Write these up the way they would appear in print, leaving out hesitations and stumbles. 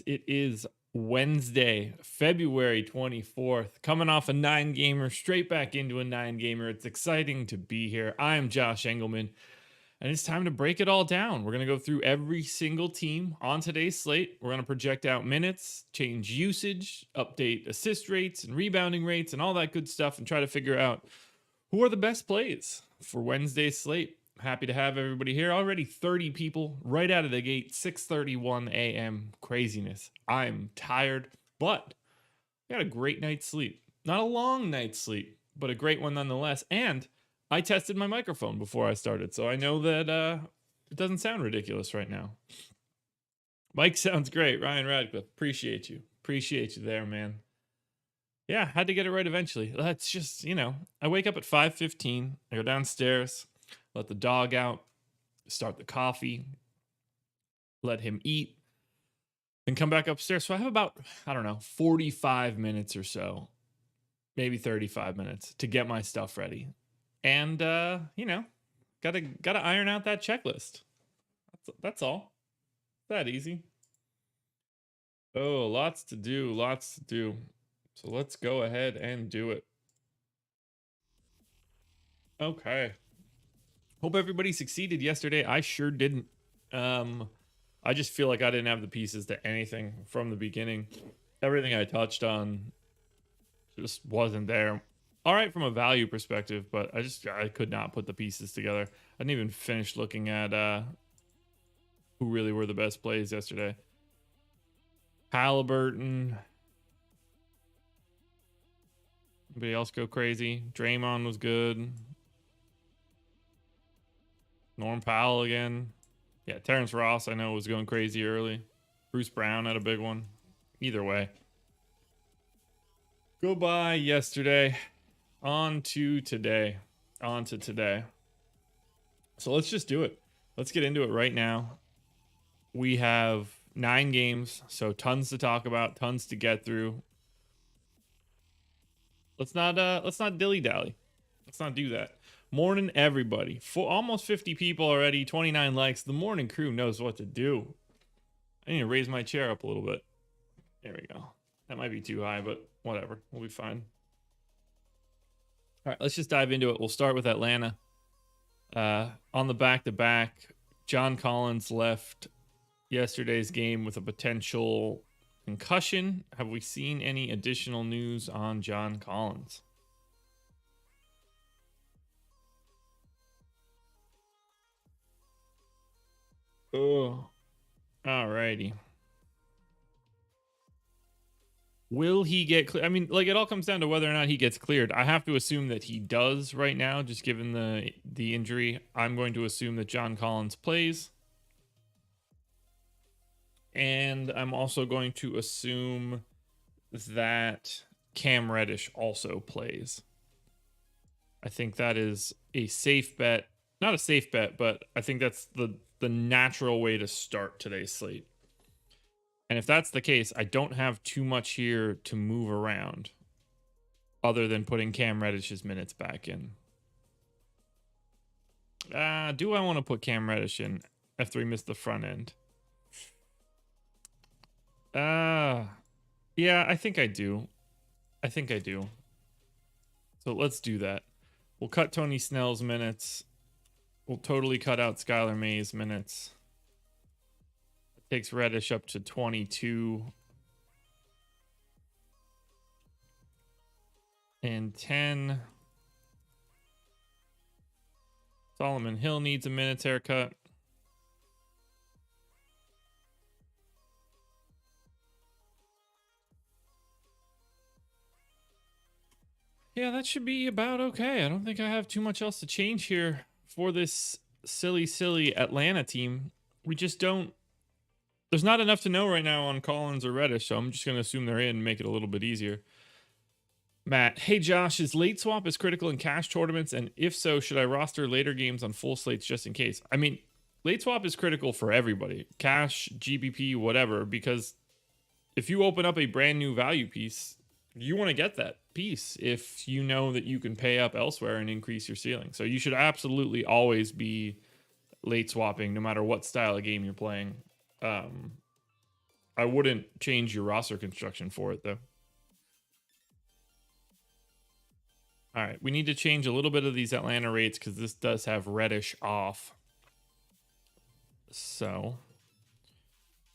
It is Wednesday, February 24th, coming off a 9-gamer, straight back into a 9-gamer. It's exciting to be here. I'm Josh Engleman, and it's time to break it all down. We're going to go through every single team on today's slate. We're going to project out minutes, change usage, update assist rates and rebounding rates and all that good stuff, and try to figure out who are the best plays for Wednesday's slate. Happy to have everybody here. Already 30 people right out of the gate. 6:31 a.m. Craziness. I'm tired, but I got a great night's sleep. Not a long night's sleep, but a great one nonetheless. And I tested my microphone before I started, so I know that it doesn't sound ridiculous right now. Mike sounds great. Ryan Radcliffe, appreciate you. Appreciate you there, man. Yeah, had to get it right eventually. That's just, I wake up at 5:15. I go downstairs. Let the dog out, start the coffee, let him eat, and come back upstairs. So I have about, 45 minutes or so, maybe 35 minutes to get my stuff ready. And, gotta iron out that checklist. That's all. That easy. Oh, lots to do. So let's go ahead and do it. Okay. Hope everybody succeeded yesterday. I sure didn't. I just feel like I didn't have the pieces to anything from the beginning. Everything I touched on just wasn't there. All right from a value perspective, but I could not put the pieces together. I didn't even finish looking at who really were the best plays yesterday. Halliburton. Anybody else go crazy? Draymond was good. Norm Powell again. Yeah, Terrence Ross, I know, was going crazy early. Bruce Brown had a big one. Either way. Goodbye yesterday. On to today. So let's just do it. Let's get into it right now. We have 9 games, so tons to talk about, tons to get through. Let's not dilly-dally. Let's not do that. Morning, everybody. For almost 50 people already, 29 likes. The morning crew knows what to do. I need to raise my chair up a little bit. There we go. That might be too high, but whatever. We'll be fine. All right, let's just dive into it. We'll start with Atlanta. On the back-to-back, John Collins left yesterday's game with a potential concussion. Have we seen any additional news on John Collins? Oh, alrighty. Will he get cleared? I mean, it all comes down to whether or not he gets cleared. I have to assume that he does right now, just given the injury. I'm going to assume that John Collins plays. And I'm also going to assume that Cam Reddish also plays. I think that is a safe bet. Not a safe bet, but I think that's the natural way to start today's slate. And if that's the case, I don't have too much here to move around other than putting Cam Reddish's minutes back in. Do I want to put Cam Reddish in after he missed the front end? Yeah, I think I do. So let's do that. We'll cut Tony Snell's minutes. We'll totally cut out Skylar May's minutes. It takes Reddish up to 22. And 10. Solomon Hill needs a minutes haircut. Yeah, that should be about okay. I don't think I have too much else to change here for this silly Atlanta team. We just don't. There's not enough to know right now on Collins or Reddish, so I'm just going to assume they're in and make it a little bit easier. Matt, hey Josh, is late swap is critical in cash tournaments? And if so, should I roster later games on full slates just in case? I mean, late swap is critical for everybody. Cash, GBP, whatever, because if you open up a brand new value piece, you want to get that piece if you know that you can pay up elsewhere and increase your ceiling. So you should absolutely always be late swapping no matter what style of game you're playing. I wouldn't change your roster construction for it though. All right, we need to change a little bit of these Atlanta rates because this does have Reddish off. So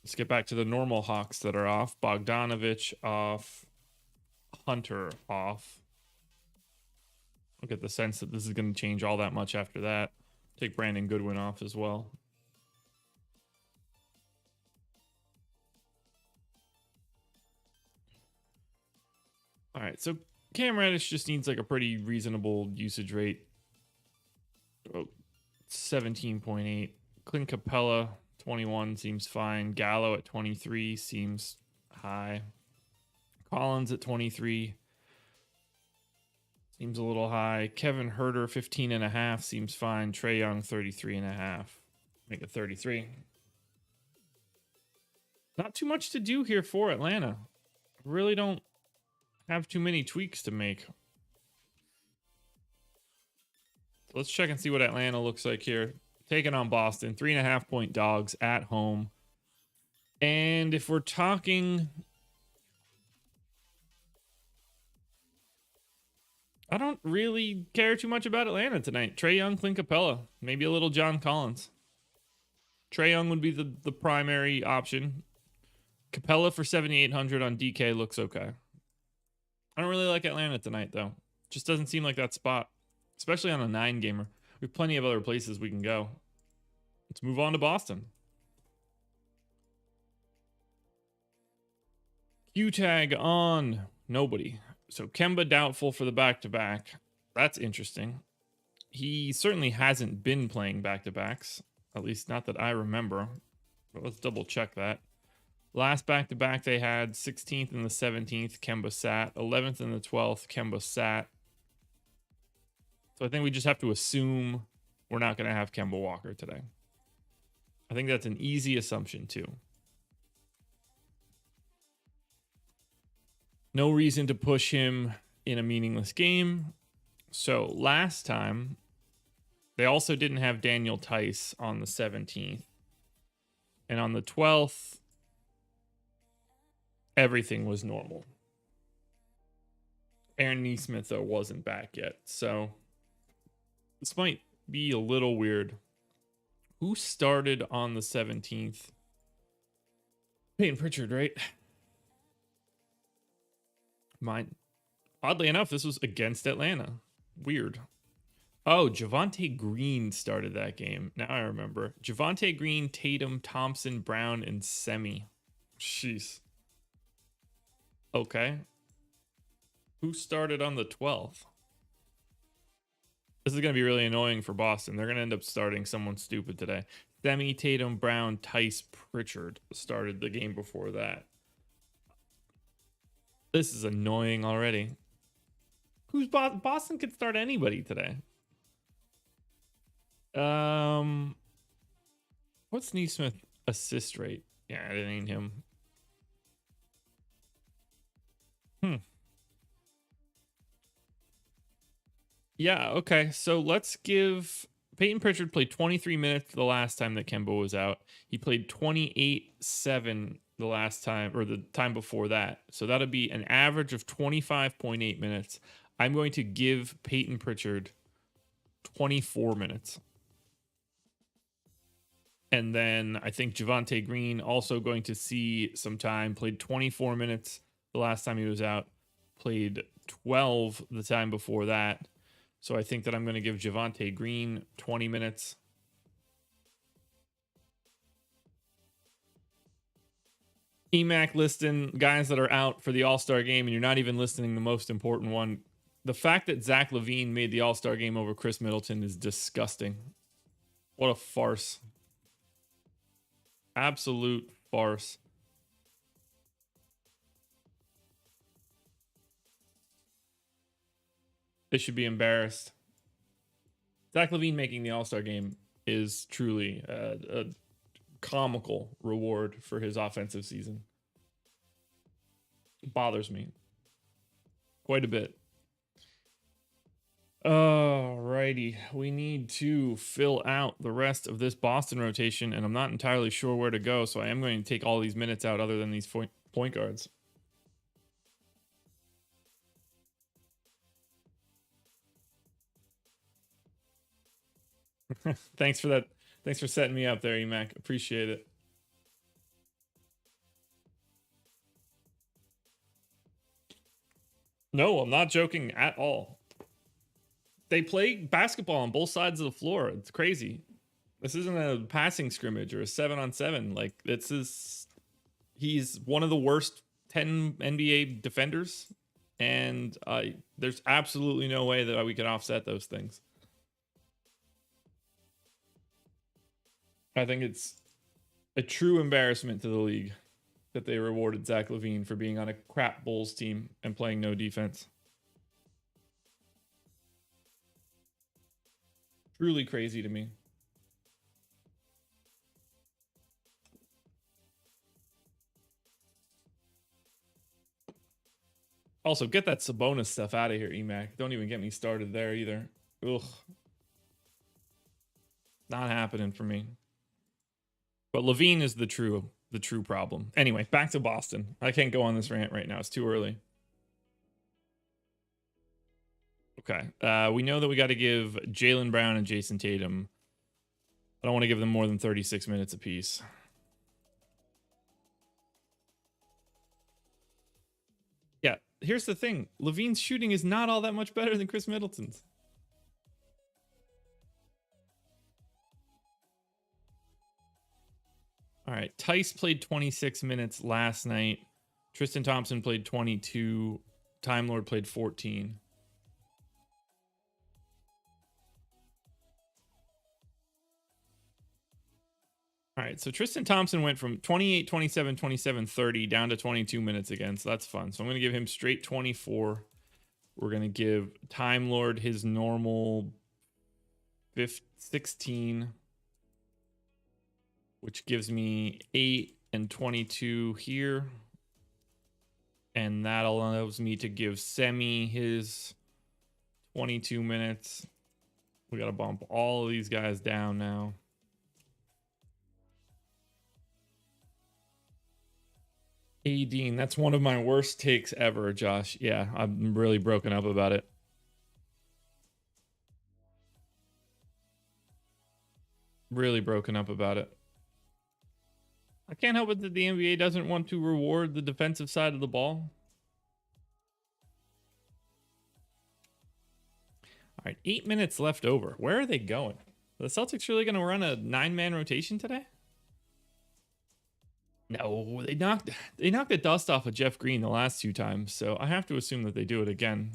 let's get back to the normal Hawks that are off. Bogdanovich off. Hunter off. I'll get the sense that this is going to change all that much after that. Take Brandon Goodwin off as well. All right, so Cam Reddish just needs like a pretty reasonable usage rate. 17.8. Clint Capella, 21 seems fine. Gallo at 23 seems high. Collins at 23 seems a little high. Kevin Huerter, 15.5 seems fine. Trae Young, 33.5. Make it 33. Not too much to do here for Atlanta. Really don't have too many tweaks to make. So let's check and see what Atlanta looks like here. Taking on Boston, 3.5 point dogs at home. And if we're talking, I don't really care too much about Atlanta tonight. Trae Young, Clint Capella, maybe a little John Collins. Trae Young would be the primary option. Capella for 7,800 on DK looks okay. I don't really like Atlanta tonight, though. Just doesn't seem like that spot, especially on a 9-gamer. We have plenty of other places we can go. Let's move on to Boston. Q-tag on nobody. So Kemba doubtful for the back-to-back. That's interesting. He certainly hasn't been playing back-to-backs, at least not that I remember. But let's double check that. Last back-to-back they had, 16th and the 17th, Kemba sat. 11th and the 12th, Kemba sat. So I think we just have to assume we're not going to have Kemba Walker today. I think that's an easy assumption too. No reason to push him in a meaningless game. So last time, they also didn't have Daniel Tice on the 17th. And on the 12th, everything was normal. Aaron Nesmith, though, wasn't back yet. So this might be a little weird. Who started on the 17th? Peyton Pritchard, right? Mine. Oddly enough, this was against Atlanta. Weird. Oh, Javonte Green started that game. Now I remember. Javonte Green, Tatum, Thompson, Brown, and Semi. Jeez. Okay. Who started on the 12th? This is going to be really annoying for Boston. They're going to end up starting someone stupid today. Demi, Tatum, Brown, Tice, Pritchard started the game before that. This is annoying already. Who's Boston could start anybody today. What's Neesmith assist rate? Yeah, it ain't him. Yeah, okay. So let's give Peyton Pritchard played 23 minutes the last time that Kemba was out. He played 28-7 the last time, or the time before that. So that'll be an average of 25.8 minutes. I'm going to give Peyton Pritchard 24 minutes. And then I think Javonte Green also going to see some time. Played 24 minutes the last time he was out. Played 12 the time before that. So I think that I'm going to give Javonte Green 20 minutes. EMAC listing guys that are out for the All-Star game, and you're not even listing the most important one. The fact that Zach LaVine made the All-Star game over Chris Middleton is disgusting. What a farce. Absolute farce. They should be embarrassed. Zach LaVine making the All-Star game is truly a comical reward for his offensive season. It bothers me quite a bit. Alrighty, we need to fill out the rest of this Boston rotation, and I'm not entirely sure where to go, so I am going to take all these minutes out other than these point guards. Thanks for that. Thanks for setting me up there, EMAC. Appreciate it. No, I'm not joking at all. They play basketball on both sides of the floor. It's crazy. This isn't a passing scrimmage or a 7-on-7. Like, he's one of the worst 10 NBA defenders, and there's absolutely no way that we could offset those things. I think it's a true embarrassment to the league that they rewarded Zach LaVine for being on a crap Bulls team and playing no defense. Truly crazy to me. Also, get that Sabonis stuff out of here, EMAC. Don't even get me started there either. Ugh. Not happening for me. But LaVine is the true problem. Anyway, back to Boston. I can't go on this rant right now. It's too early. Okay. We know that we got to give Jaylen Brown and Jason Tatum. I don't want to give them more than 36 minutes apiece. Yeah, here's the thing. LaVine's shooting is not all that much better than Chris Middleton's. All right, Tice played 26 minutes last night. Tristan Thompson played 22. Time Lord played 14. All right, so Tristan Thompson went from 28, 27, 27, 30 down to 22 minutes again, so that's fun. So I'm going to give him straight 24. We're going to give Time Lord his normal 16, which gives me 8 and 22 here. And that allows me to give Semi his 22 minutes. We got to bump all of these guys down now. Dean, that's one of my worst takes ever, Josh. Yeah, I'm really broken up about it. Really broken up about it. I can't help it that the NBA doesn't want to reward the defensive side of the ball. All right, 8 minutes left over. Where are they going? Are the Celtics really going to run a 9-man rotation today? No, they knocked the dust off of Jeff Green the last 2 times, so I have to assume that they do it again.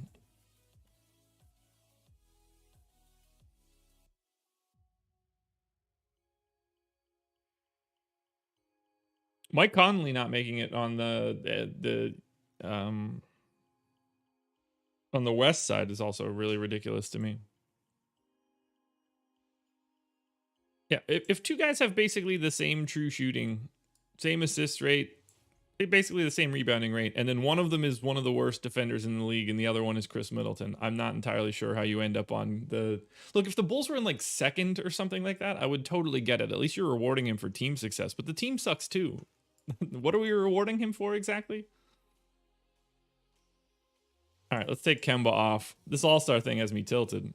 Mike Conley not making it on the on the West side is also really ridiculous to me. Yeah, if two guys have basically the same true shooting, same assist rate, basically the same rebounding rate, and then one of them is one of the worst defenders in the league and the other one is Chris Middleton, I'm not entirely sure how you end up on the... Look, if the Bulls were in like second or something like that, I would totally get it. At least you're rewarding him for team success, but the team sucks too. What are we rewarding him for exactly? All right, let's take Kemba off. This All-Star thing has me tilted.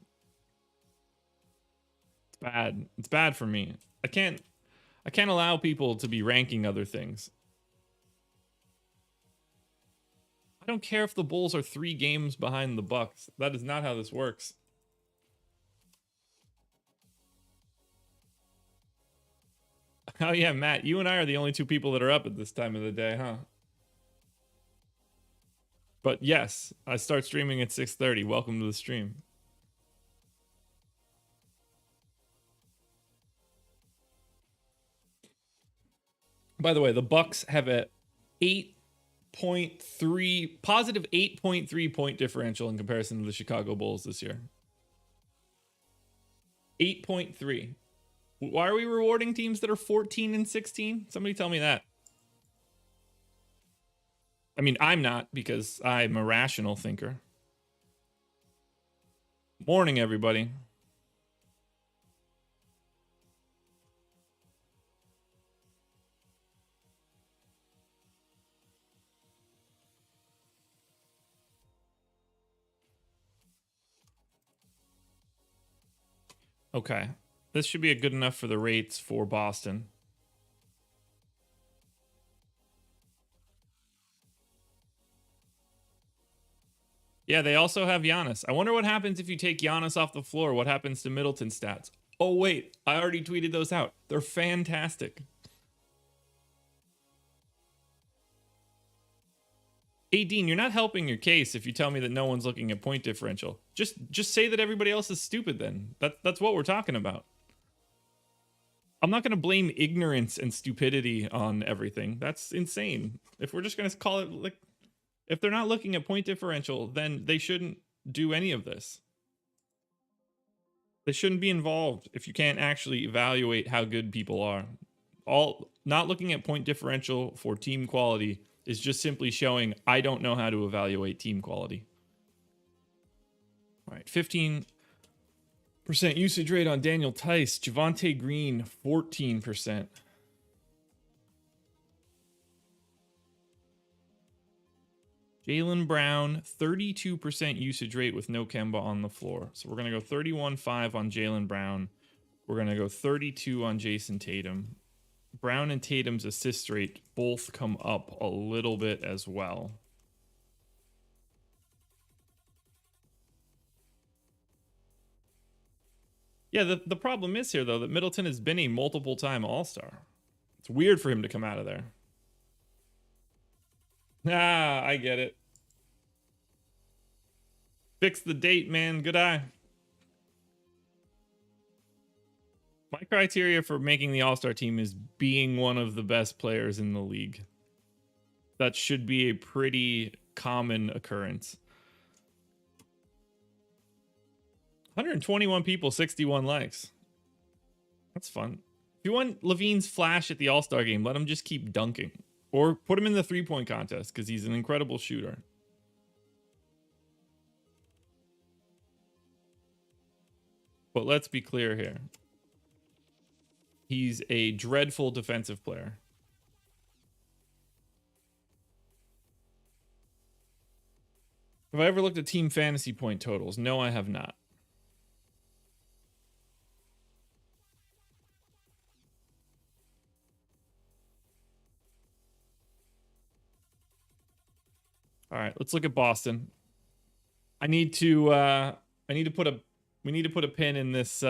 It's bad. It's bad for me. I can't allow people to be ranking other things. I don't care if the Bulls are 3 games behind the Bucks. That is not how this works. Oh yeah, Matt, you and I are the only 2 people that are up at this time of the day, huh? But yes, I start streaming at 6:30. Welcome to the stream. By the way, the Bucks have a 8.3 positive 8.3 point differential in comparison to the Chicago Bulls this year. 8.3. Why are we rewarding teams that are 14 and 16? Somebody tell me that. I mean, I'm not, because I'm a rational thinker. Morning, everybody. Okay. This should be good enough for the rates for Boston. Yeah, they also have Giannis. I wonder what happens if you take Giannis off the floor. What happens to Middleton's stats? Oh, wait. I already tweeted those out. They're fantastic. Hey, Dean, you're not helping your case if you tell me that no one's looking at point differential. Just say that everybody else is stupid then. That's what we're talking about. I'm not going to blame ignorance and stupidity on everything. That's insane. If we're just going to call it, like, if they're not looking at point differential, then they shouldn't do any of this. They shouldn't be involved if you can't actually evaluate how good people are. Not looking at point differential for team quality is just simply showing I don't know how to evaluate team quality. All right, 15% usage rate on Daniel Tice. Javonte Green, 14%. Jaylen Brown, 32% usage rate with no Kemba on the floor. So we're going to go 31.5 on Jaylen Brown. We're going to go 32 on Jason Tatum. Brown and Tatum's assist rate both come up a little bit as well. Yeah, the problem is here, though, that Middleton has been a multiple-time All-Star. It's weird for him to come out of there. Ah, I get it. Fix the date, man. Good eye. My criteria for making the All-Star team is being one of the best players in the league. That should be a pretty common occurrence. 121 people, 61 likes. That's fun. If you want Levine's flash at the All-Star game, let him just keep dunking. Or put him in the three-point contest, because he's an incredible shooter. But let's be clear here. He's a dreadful defensive player. Have I ever looked at team fantasy point totals? No, I have not. All right, let's look at Boston. We need to put a pin in this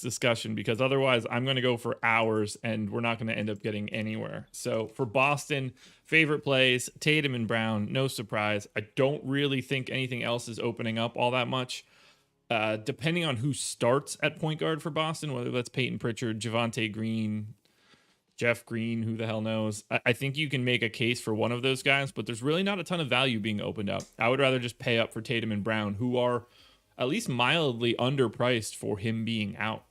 discussion, because otherwise I'm going to go for hours and we're not going to end up getting anywhere. So for Boston, favorite plays, Tatum and Brown, no surprise. I don't really think anything else is opening up all that much. Depending on who starts at point guard for Boston, whether that's Peyton Pritchard, Javonte Green, Jeff Green, who the hell knows? I think you can make a case for one of those guys, but there's really not a ton of value being opened up. I would rather just pay up for Tatum and Brown, who are at least mildly underpriced for him being out.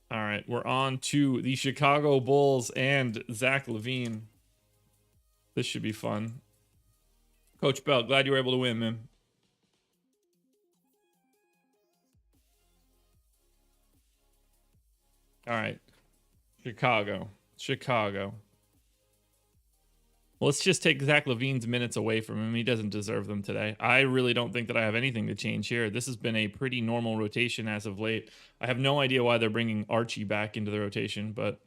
All right, we're on to the Chicago Bulls and Zach LaVine. This should be fun. Coach Bell, glad you were able to win, man. All right, Chicago. Let's just take Zach LaVine's minutes away from him. He doesn't deserve them today. I really don't think that I have anything to change here. This has been a pretty normal rotation as of late. I have no idea why they're bringing Archie back into the rotation, but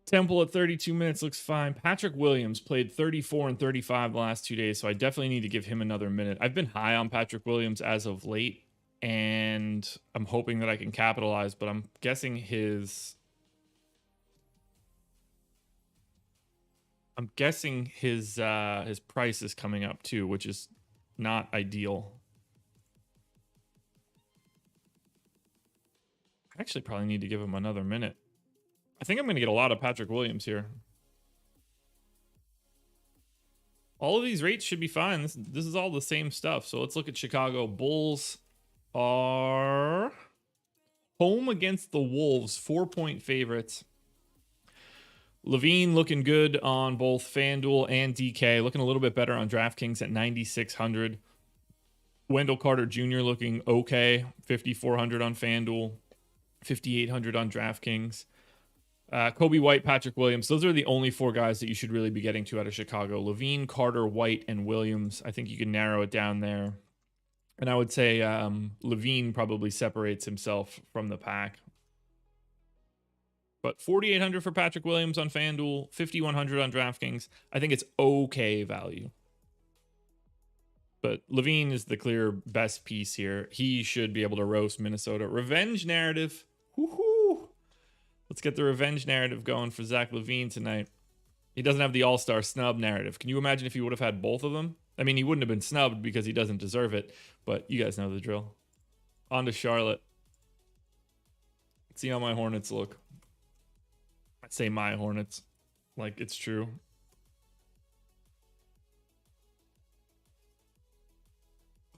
Temple at 32 minutes looks fine. Patrick Williams played 34 and 35 the last 2 days, so I definitely need to give him another minute. I've been high on Patrick Williams as of late, and I'm hoping that I can capitalize, but I'm guessing his price is coming up too, which is not ideal. I actually probably need to give him another minute. I think I'm going to get a lot of Patrick Williams here. All of these rates should be fine. This is all the same stuff. So let's look at Chicago. Bulls are home against the Wolves, 4-point favorites. LaVine looking good on both FanDuel and DK, looking a little bit better on DraftKings at 9,600. Wendell Carter Jr. looking okay, 5,400 on FanDuel, 5,800 on DraftKings. Kobe White, Patrick Williams, those are the only four guys that you should really be getting to out of Chicago. LaVine, Carter, White, and Williams. I think you can narrow it down there. And I would say LaVine probably separates himself from the pack. But 4,800 for Patrick Williams on FanDuel, 5,100 on DraftKings. I think it's okay value. But LaVine is the clear best piece here. He should be able to roast Minnesota. Revenge narrative. Woohoo! Let's get the revenge narrative going for Zach LaVine tonight. He doesn't have the all-star snub narrative. Can you imagine if he would have had both of them? I mean, he wouldn't have been snubbed because he doesn't deserve it. But you guys know the drill. On to Charlotte. Let's see how my Hornets look. I'd say my Hornets, like it's true.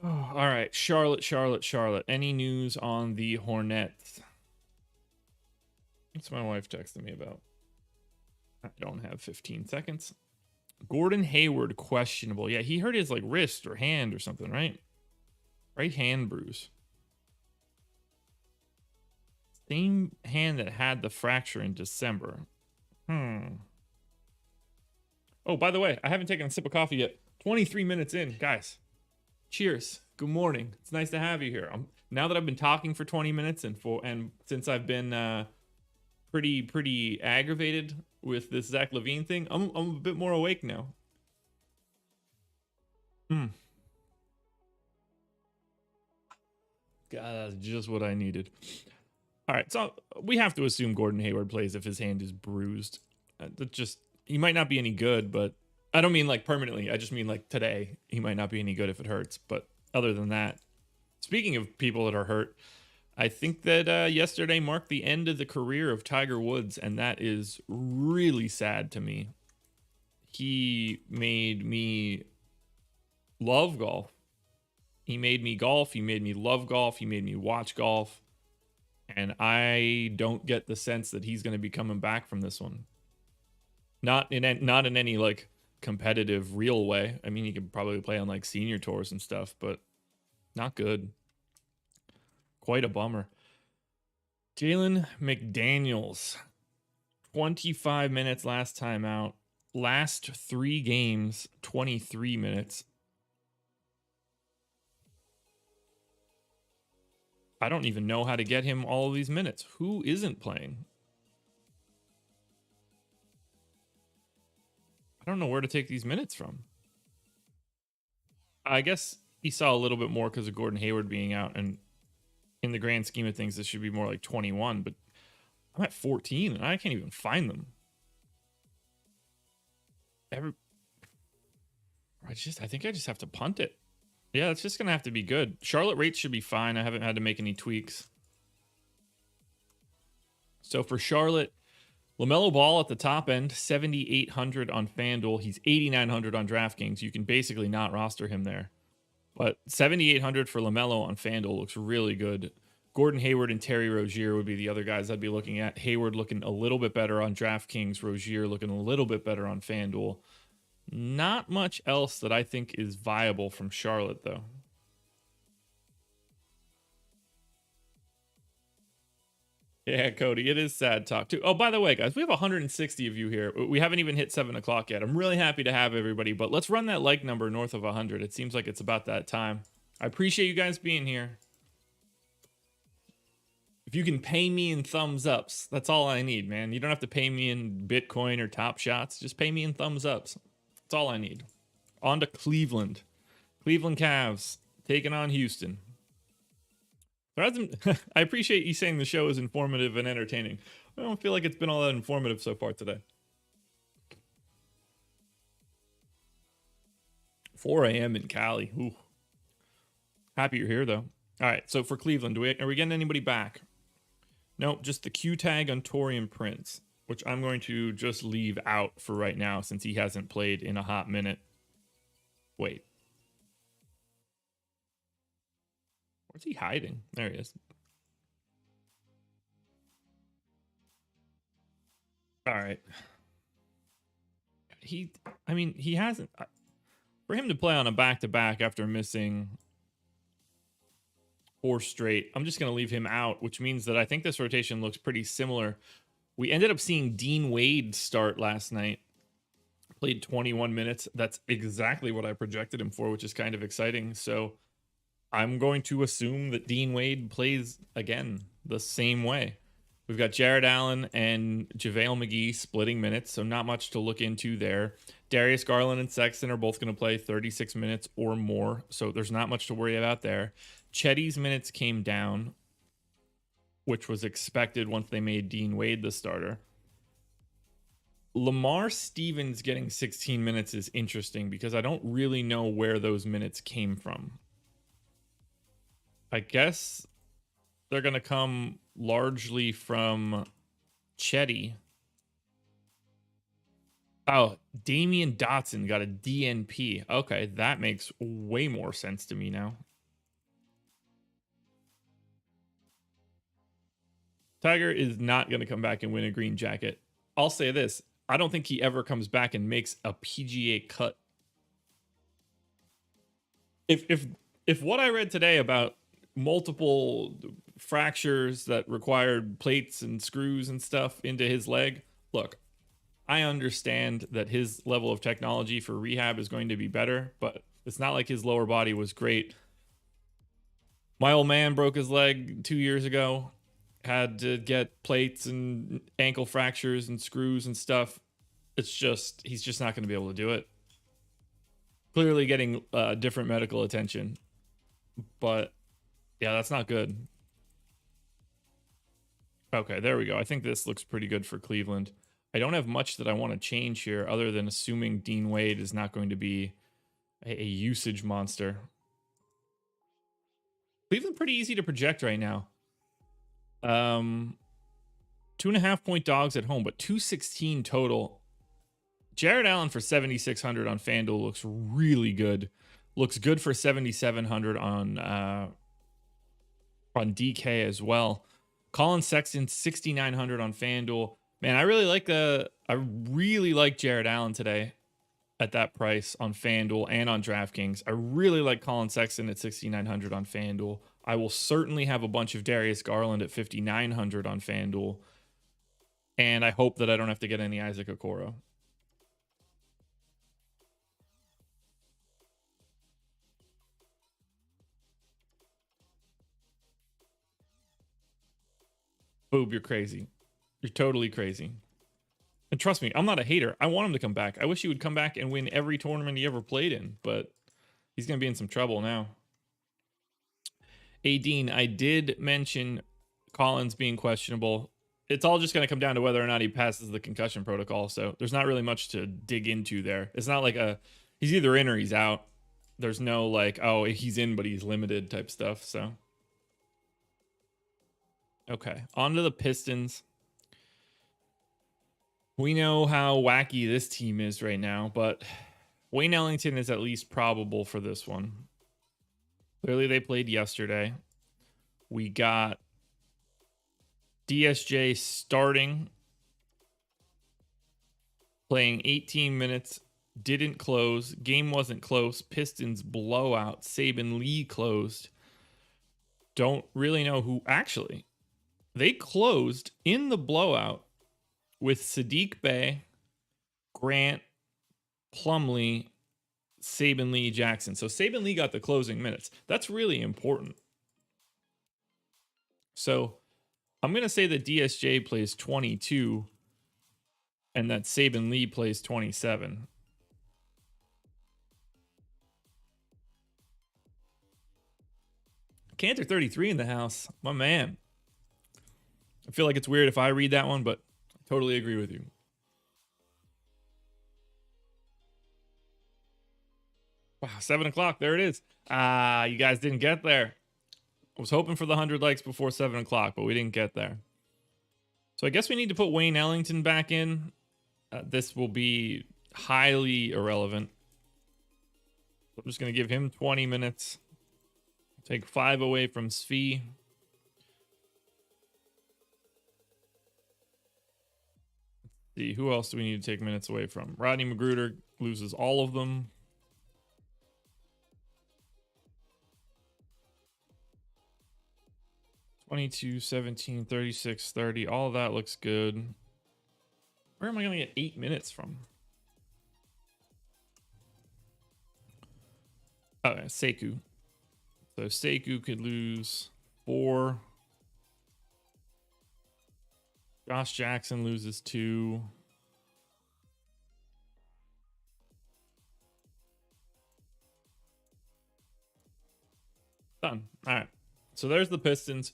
Oh, all right, Charlotte. Any news on the Hornets? What's my wife texting me about? I don't have 15 seconds. Gordon Hayward, questionable. Yeah, he hurt his like wrist or hand or something, right? Right hand bruise. Same hand that had the fracture in December. Oh, by the way, I haven't taken a sip of coffee yet. 23 minutes in, guys. Cheers. Good morning. It's nice to have you here. Now that I've been talking for 20 minutes and since I've been pretty aggravated with this Zach LaVine thing, I'm a bit more awake now. God, that's just what I needed. All right, so we have to assume Gordon Hayward plays if his hand is bruised. He might not be any good, but I don't mean like permanently. I just mean like today, he might not be any good if it hurts. But other than that, speaking of people that are hurt, I think that yesterday marked the end of the career of Tiger Woods, and that is really sad to me. He made me love golf. He made me golf. He made me love golf. He made me watch golf. And I don't get the sense that he's going to be coming back from this one. Not in any like competitive real way. I mean, he could probably play on like senior tours and stuff, but not good. Quite a bummer. Jalen McDaniels, 25 minutes last time out. Last 3 games, 23 minutes. I don't even know how to get him all of these minutes. Who isn't playing? I don't know where to take these minutes from. I guess he saw a little bit more because of Gordon Hayward being out, and in the grand scheme of things, this should be more like 21, but I'm at 14 and I can't even find them. I think I just have to punt it. Yeah, it's just going to have to be good. Charlotte rates should be fine. I haven't had to make any tweaks. So for Charlotte, LaMelo Ball at the top end, 7,800 on FanDuel. He's 8,900 on DraftKings. You can basically not roster him there. But 7,800 for LaMelo on FanDuel looks really good. Gordon Hayward and Terry Rozier would be the other guys I'd be looking at. Hayward looking a little bit better on DraftKings. Rozier looking a little bit better on FanDuel. Not much else that I think is viable from Charlotte, though. Yeah, Cody, it is sad talk too. Oh, by the way, guys, we have 160 of you here. We haven't even hit 7 o'clock yet. I'm really happy to have everybody, but let's run that like number north of 100. It seems like it's about that time. I appreciate you guys being here. If you can pay me in thumbs ups, that's all I need, man. You don't have to pay me in Bitcoin or Top Shots. Just pay me in thumbs ups. That's all I need. On to Cleveland. Cleveland Cavs taking on Houston. I appreciate you saying the show is informative and entertaining. I don't feel like it's been all that informative so far today. 4 a.m. in Cali. Ooh. Happy you're here, though. All right, so for Cleveland, are we getting anybody back? Nope, just the Q tag on Taurean Prince, which I'm going to just leave out for right now since he hasn't played in a hot minute. Wait. Where's he hiding? There he is. All right. He hasn't. For him to play on a back-to-back after missing 4 straight, I'm just going to leave him out, which means that I think this rotation looks pretty similar. We ended up seeing Dean Wade start last night. Played 21 minutes. That's exactly what I projected him for, which is kind of exciting. So I'm going to assume that Dean Wade plays again the same way. We've got Jared Allen and JaVale McGee splitting minutes, so not much to look into there. Darius Garland and Sexton are both going to play 36 minutes or more, so there's not much to worry about there. Chetty's minutes came down, which was expected once they made Dean Wade the starter. Lamar Stevens getting 16 minutes is interesting because I don't really know where those minutes came from. I guess they're going to come largely from Chetty. Oh, Damian Dotson got a DNP. Okay, that makes way more sense to me now. Tiger is not going to come back and win a green jacket. I'll say this. I don't think he ever comes back and makes a PGA cut. If what I read today about multiple fractures that required plates and screws and stuff into his leg, look, I understand that his level of technology for rehab is going to be better, but it's not like his lower body was great. My old man broke his leg 2 years ago, had to get plates and ankle fractures and screws and stuff. It's just, he's just not going to be able to do it. Clearly getting different medical attention, but yeah, that's not good. Okay, there we go. I think this looks pretty good for Cleveland. I don't have much that I want to change here other than assuming Dean Wade is not going to be a usage monster. Cleveland pretty easy to project right now. 2.5 point dogs at home, but 216 total. Jared Allen for 7,600 on FanDuel looks really good. Looks good for 7,700 on DK as well. Colin Sexton 6,900 on FanDuel. Man, I really like Jared Allen today at that price on FanDuel and on DraftKings. I really like Colin Sexton at 6,900 on FanDuel. I will certainly have a bunch of Darius Garland at 5,900 on FanDuel. And I hope that I don't have to get any Isaac Okoro. Boob, you're crazy. You're totally crazy. And trust me, I'm not a hater. I want him to come back. I wish he would come back and win every tournament he ever played in, but he's going to be in some trouble now. Dean, I did mention Collins being questionable. It's all just going to come down to whether or not he passes the concussion protocol, so there's not really much to dig into there. It's not like he's either in or he's out. There's no like, oh, he's in, but he's limited type stuff. So, okay. On to the Pistons. We know how wacky this team is right now, but Wayne Ellington is at least probable for this one. Clearly, they played yesterday. We got DSJ starting, playing 18 minutes, didn't close. Game wasn't close. Pistons blowout. Saben Lee closed. Don't really know who actually. They closed in the blowout with Sadiq Bey, Grant, Plumlee, Saben Lee, Jackson. So Saben Lee got the closing minutes. That's really important. So I'm going to say that DSJ plays 22 and that Saben Lee plays 27. Cantor 33 in the house. My man. I feel like it's weird if I read that one, but I totally agree with you. Wow, 7 o'clock. There it is. You guys didn't get there. I was hoping for the 100 likes before 7 o'clock, but we didn't get there. So I guess we need to put Wayne Ellington back in. This will be highly irrelevant. I'm just going to give him 20 minutes. Take 5 away from Svi. Let's see, who else do we need to take minutes away from? Rodney Magruder loses all of them. (22, 17, 36, 30). All of that looks good. Where am I going to get 8 minutes from? Oh, Sekou. So Sekou could lose 4. Josh Jackson loses 2. Done. All right. So there's the Pistons.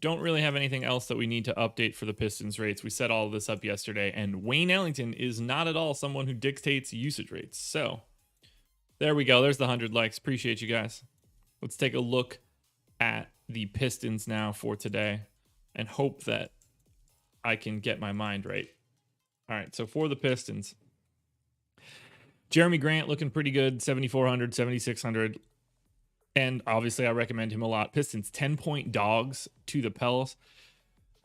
Don't really have anything else that we need to update for the Pistons rates. We set all of this up yesterday, and Wayne Ellington is not at all someone who dictates usage rates. So there we go. There's the 100 likes. Appreciate you guys. Let's take a look at the Pistons now for today and hope that I can get my mind right. All right, so for the Pistons, Jeremy Grant looking pretty good, 7,400, 7,600. And obviously, I recommend him a lot. Pistons 10-point dogs to the Pels.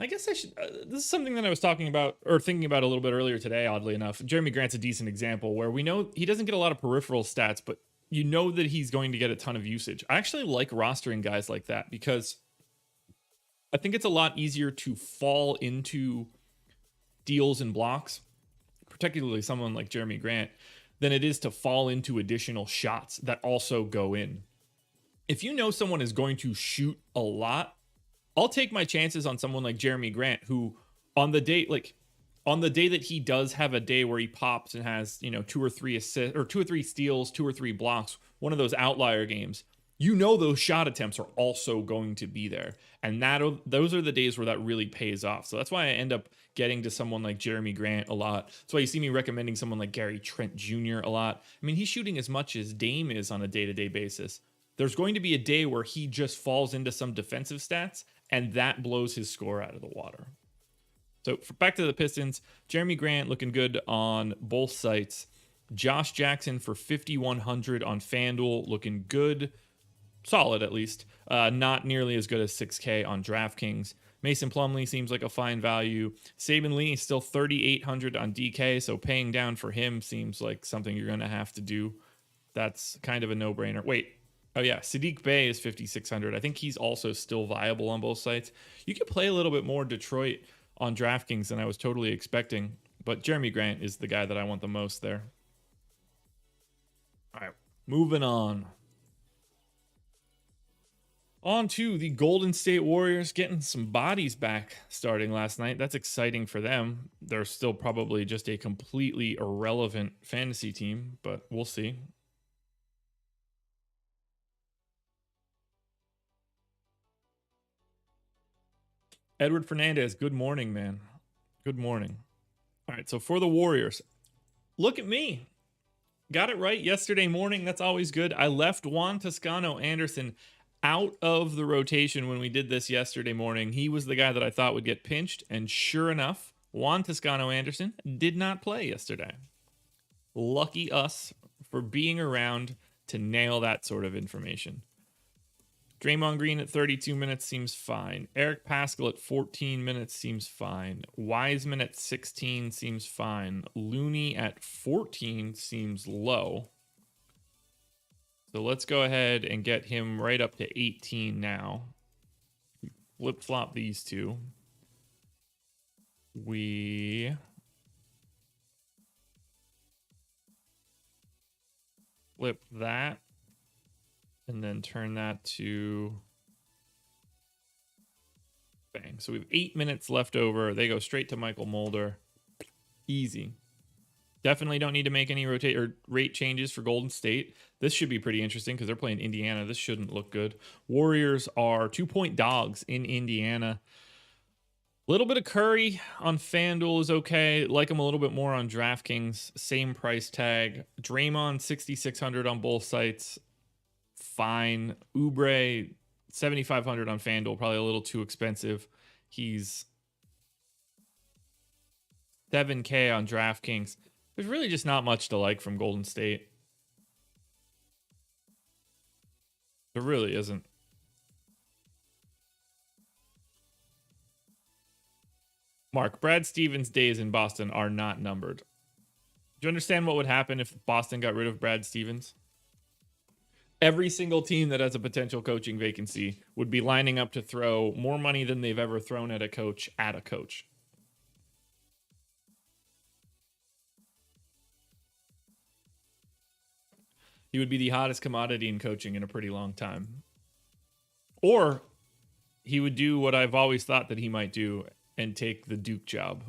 I guess I should. This is something that I was talking about or thinking about a little bit earlier today, oddly enough. Jeremy Grant's a decent example where we know he doesn't get a lot of peripheral stats, but you know that he's going to get a ton of usage. I actually like rostering guys like that because I think it's a lot easier to fall into deals and blocks, particularly someone like Jeremy Grant, than it is to fall into additional shots that also go in. If you know someone is going to shoot a lot, I'll take my chances on someone like Jeremy Grant, who on the day that he does have a day where he pops and has, 2 or 3 assists or 2 or 3 steals, 2 or 3 blocks, one of those outlier games, those shot attempts are also going to be there. And those are the days where that really pays off. So that's why I end up getting to someone like Jeremy Grant a lot. That's why you see me recommending someone like Gary Trent Jr. a lot. I mean, he's shooting as much as Dame is on a day-to-day basis. There's going to be a day where he just falls into some defensive stats, and that blows his score out of the water. So back to the Pistons, Jeremy Grant looking good on both sites. Josh Jackson for 5,100 on FanDuel, looking good. Solid, at least. Not nearly as good as 6K on DraftKings. Mason Plumlee seems like a fine value. Saben Lee still 3,800 on DK, so paying down for him seems like something you're going to have to do. That's kind of a no-brainer. Wait. Oh, yeah. Sadiq Bey is 5,600. I think he's also still viable on both sites. You could play a little bit more Detroit on DraftKings than I was totally expecting, but Jeremy Grant is the guy that I want the most there. All right. Moving on. On to the Golden State Warriors getting some bodies back starting last night. That's exciting for them. They're still probably just a completely irrelevant fantasy team, but we'll see. Edward Fernandez, good morning, man. Good morning. All right, so for the Warriors, look at me. Got it right yesterday morning. That's always good. I left Juan Toscano Anderson out of the rotation when we did this yesterday morning. He was the guy that I thought would get pinched, and sure enough, Juan Toscano Anderson did not play yesterday. Lucky us for being around to nail that sort of information. Draymond Green at 32 minutes seems fine. Eric Paschall at 14 minutes seems fine. Wiseman at 16 seems fine. Looney at 14 seems low. So let's go ahead and get him right up to 18 now. Flip-flop these two. We flip that. And then turn that to bang. So we have 8 minutes left over. They go straight to Michael Mulder. Easy. Definitely don't need to make any rate changes for Golden State. This should be pretty interesting because they're playing Indiana. This shouldn't look good. Warriors are 2-point dogs in Indiana. A little bit of Curry on FanDuel is okay. Like him a little bit more on DraftKings. Same price tag. Draymond 6,600 on both sites. Fine. Oubre 7,500 on FanDuel, probably a little too expensive. He's 7K on DraftKings. There's really just not much to like from Golden State. There really isn't. Mark, Brad Stevens' days in Boston are not numbered. Do you understand what would happen if Boston got rid of Brad Stevens? Every single team that has a potential coaching vacancy would be lining up to throw more money than they've ever thrown at a coach. He would be the hottest commodity in coaching in a pretty long time. Or he would do what I've always thought that he might do and take the Duke job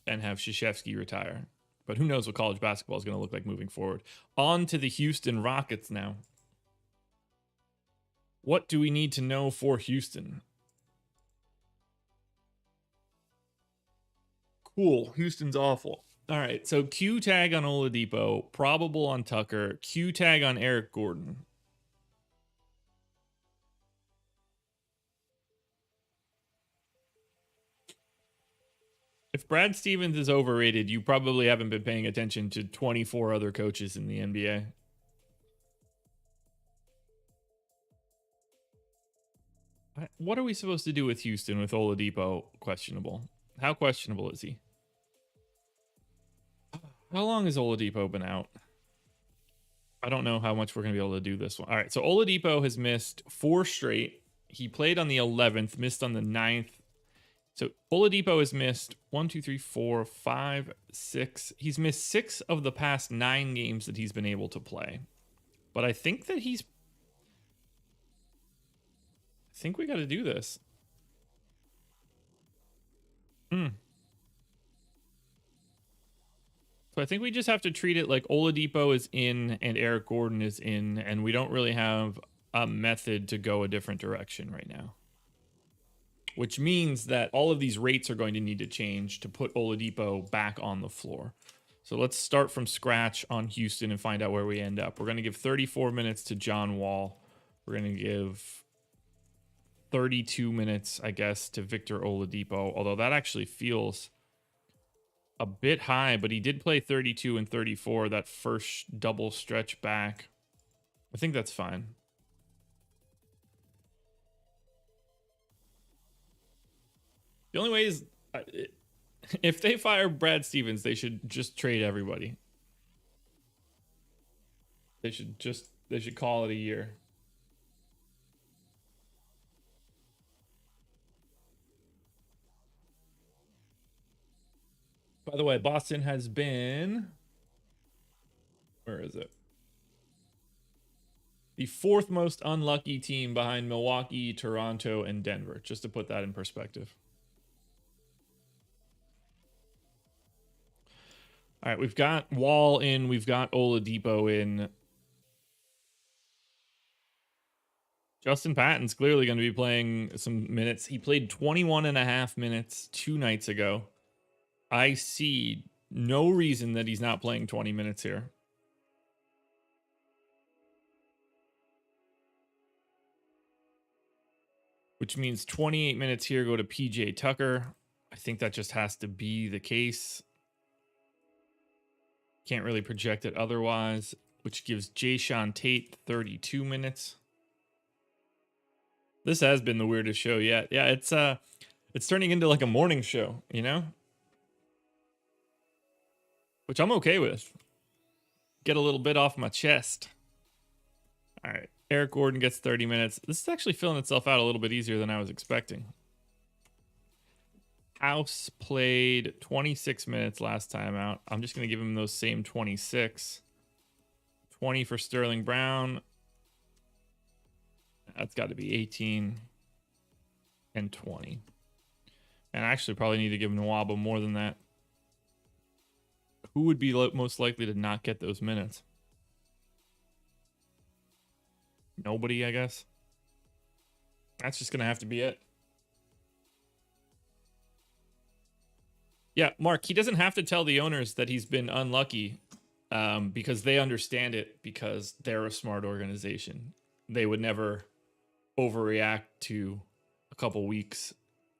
and have Krzyzewski retire. But who knows what college basketball is going to look like moving forward. On to the Houston Rockets now. What do we need to know for Houston? Cool. Houston's awful. All right. So Q tag on Oladipo, probable on Tucker, Q tag on Eric Gordon. If Brad Stevens is overrated, you probably haven't been paying attention to 24 other coaches in the NBA. What are we supposed to do with Houston with Oladipo questionable? How questionable is he? How long has Oladipo been out? I don't know how much we're going to be able to do this one. All right, so Oladipo has missed 4 straight. He played on the 11th, missed on the 9th. So Oladipo has missed 1, 2, 3, 4, 5, 6. He's missed 6 of the past 9 games that he's been able to play. But I think that I think we got to do this. So I think we just have to treat it like Oladipo is in and Eric Gordon is in, and we don't really have a method to go a different direction right now. Which means that all of these rates are going to need to change to put Oladipo back on the floor. So let's start from scratch on Houston and find out where we end up. We're going to give 34 minutes to John Wall. We're going to give 32 minutes, I guess, to Victor Oladipo, although that actually feels a bit high, but he did play 32 and 34 that first double stretch back. I think that's fine. The only way is if they fire Brad Stevens, they should just trade everybody. They should call it a year. By the way, Boston has been, where is it? The 4th most unlucky team behind Milwaukee, Toronto, and Denver, just to put that in perspective. All right, we've got Wall in, we've got Oladipo in. Justin Patton's clearly going to be playing some minutes. He played 21 and a half minutes 2 nights ago. I see no reason that he's not playing 20 minutes here. which means 28 minutes here go to PJ Tucker. I think that just has to be the case. Can't really project it otherwise, which gives Jayshawn Tate 32 minutes. This has been the weirdest show yet. Yeah, it's turning into like a morning show, you know? Which I'm okay with. Get a little bit off my chest. All right. Eric Gordon gets 30 minutes. This is actually filling itself out a little bit easier than I was expecting. House played 26 minutes last time out. I'm just going to give him those same 26. 20 for Sterling Brown. That's got to be 18 and 20. And I actually probably need to give Nwaba more than that. Who would be most likely to not get those minutes? Nobody, I guess. That's just going to have to be it. Yeah, Mark, he doesn't have to tell the owners that he's been unlucky because they understand it because they're a smart organization. They would never overreact to a couple weeks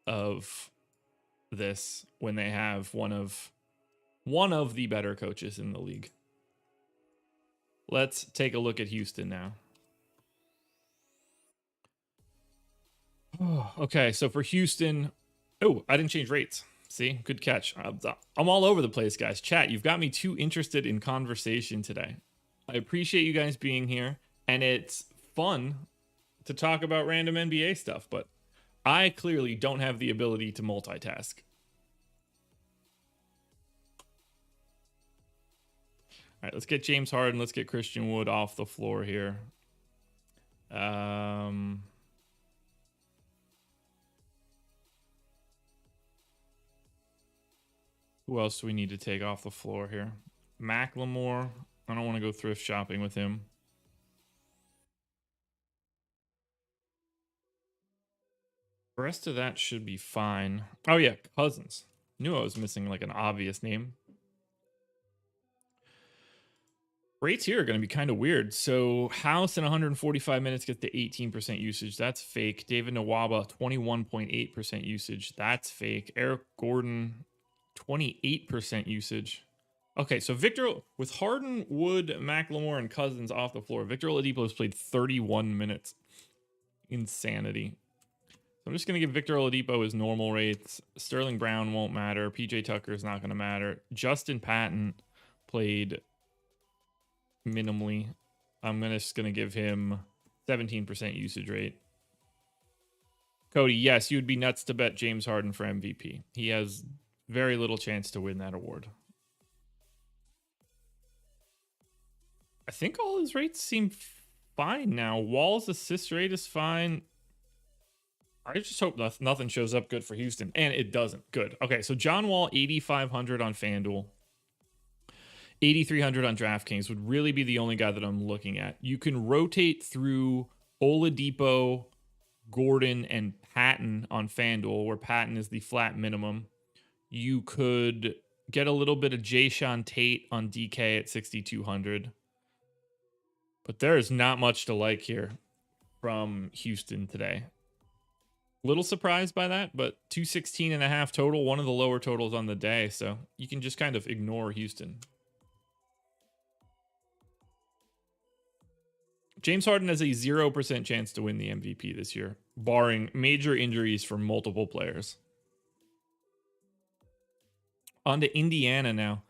of this when they have one of the better coaches in the league. Let's take a look at Houston now. Okay, so for Houston, I didn't change rates. See, good catch. I'm all over the place, guys. Chat, you've got me too interested in conversation today. I appreciate you guys being here, and it's fun to talk about random NBA stuff, but I clearly don't have the ability to multitask. All right, let's get James Harden. Let's get Christian Wood off the floor here. Who else do we need to take off the floor here? Macklemore. I don't want to go thrift shopping with him. The rest of that should be fine. Oh, yeah, Cousins. Knew I was missing like an obvious name. Rates here are going to be kind of weird. So House in 145 minutes gets to 18% usage. That's fake. David Nwaba, 21.8% usage. That's fake. Eric Gordon, 28% usage. Okay, so Victor, with Harden, Wood, Macklemore, and Cousins off the floor, Victor Oladipo has played 31 minutes. Insanity. So I'm just going to give Victor Oladipo his normal rates. Sterling Brown won't matter. PJ Tucker is not going to matter. Justin Patton played minimally. I'm just going to give him 17% usage rate. Cody, yes, you would be nuts to bet James Harden for MVP. He has very little chance to win that award. I think all his rates seem fine now. Wall's assist rate is fine. I just hope nothing shows up good for Houston. And it doesn't. Good. Okay, so John Wall, 8,500 on FanDuel. 8,300 on DraftKings would really be the only guy that I'm looking at. You can rotate through Oladipo, Gordon, and Patton on FanDuel, where Patton is the flat minimum. You could get a little bit of Jayshawn Tate on DK at 6,200. But there is not much to like here from Houston today. Little surprised by that, but 216.5 total, one of the lower totals on the day. So you can just kind of ignore Houston. James Harden has a 0% chance to win the MVP this year, barring major injuries for multiple players. On to Indiana now.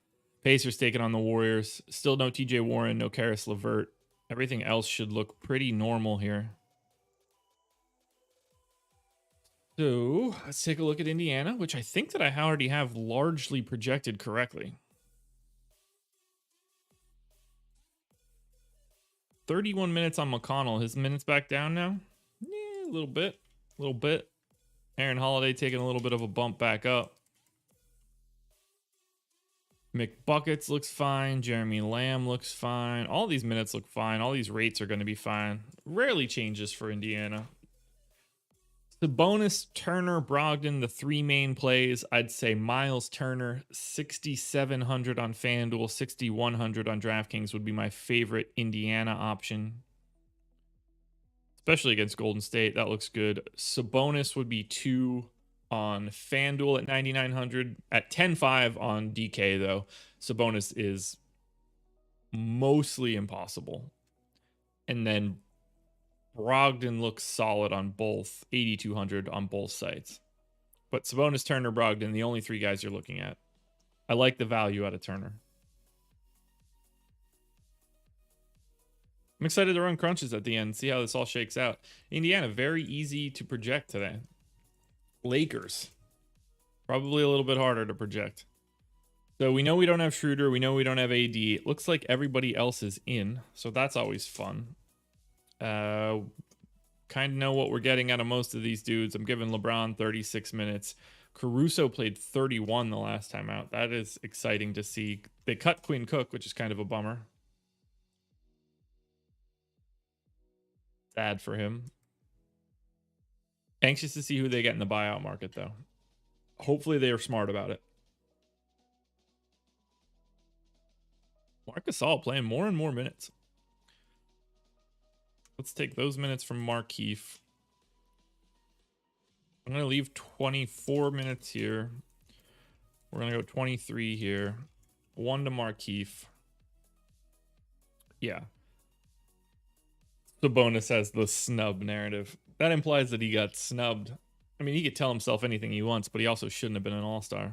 Pacers taking on the Warriors. Still no TJ Warren, no Karis LeVert. Everything else should look pretty normal here. So let's take a look at Indiana, which I think that I already have largely projected correctly. 31 minutes on McConnell. His minutes back down now? Yeah, a little bit. Aaron Holiday taking a little bit of a bump back up. McBuckets looks fine. Jeremy Lamb looks fine. All these minutes look fine. All these rates are going to be fine. Rarely changes for Indiana. The bonus, Turner, Brogdon, the three main plays. I'd say Miles Turner, 6,700 on FanDuel, 6,100 on DraftKings would be my favorite Indiana option. especially against Golden State. That looks good. Sabonis would be 2 on FanDuel at 9,900. At 10.5 on DK, though, Sabonis is mostly impossible. And then Brogdon looks solid on both, 8,200 on both sites. But Sabonis, Turner, Brogdon, the only 3 guys you're looking at. I like the value out of Turner. I'm excited to run crunches at the end, see how this all shakes out. Indiana, very easy to project today. Lakers, probably a little bit harder to project. So we know we don't have Schroeder. We know we don't have AD. It looks like everybody else is in, so that's always fun. Kind of know what we're getting out of most of these dudes. I'm giving LeBron 36 minutes. Caruso played 31 the last time out. That is exciting to see. They cut Quinn Cook, which is kind of a bummer. Sad for him. Anxious to see who they get in the buyout market, though. Hopefully they are smart about it. Marc Gasol playing more and more minutes. Let's take those minutes from Markieff. I'm going to leave 24 minutes here. We're going to go 23 here. 1 to Markieff. Yeah. Sabonis has the snub narrative. That implies that he got snubbed. I mean, he could tell himself anything he wants, but he also shouldn't have been an all-star.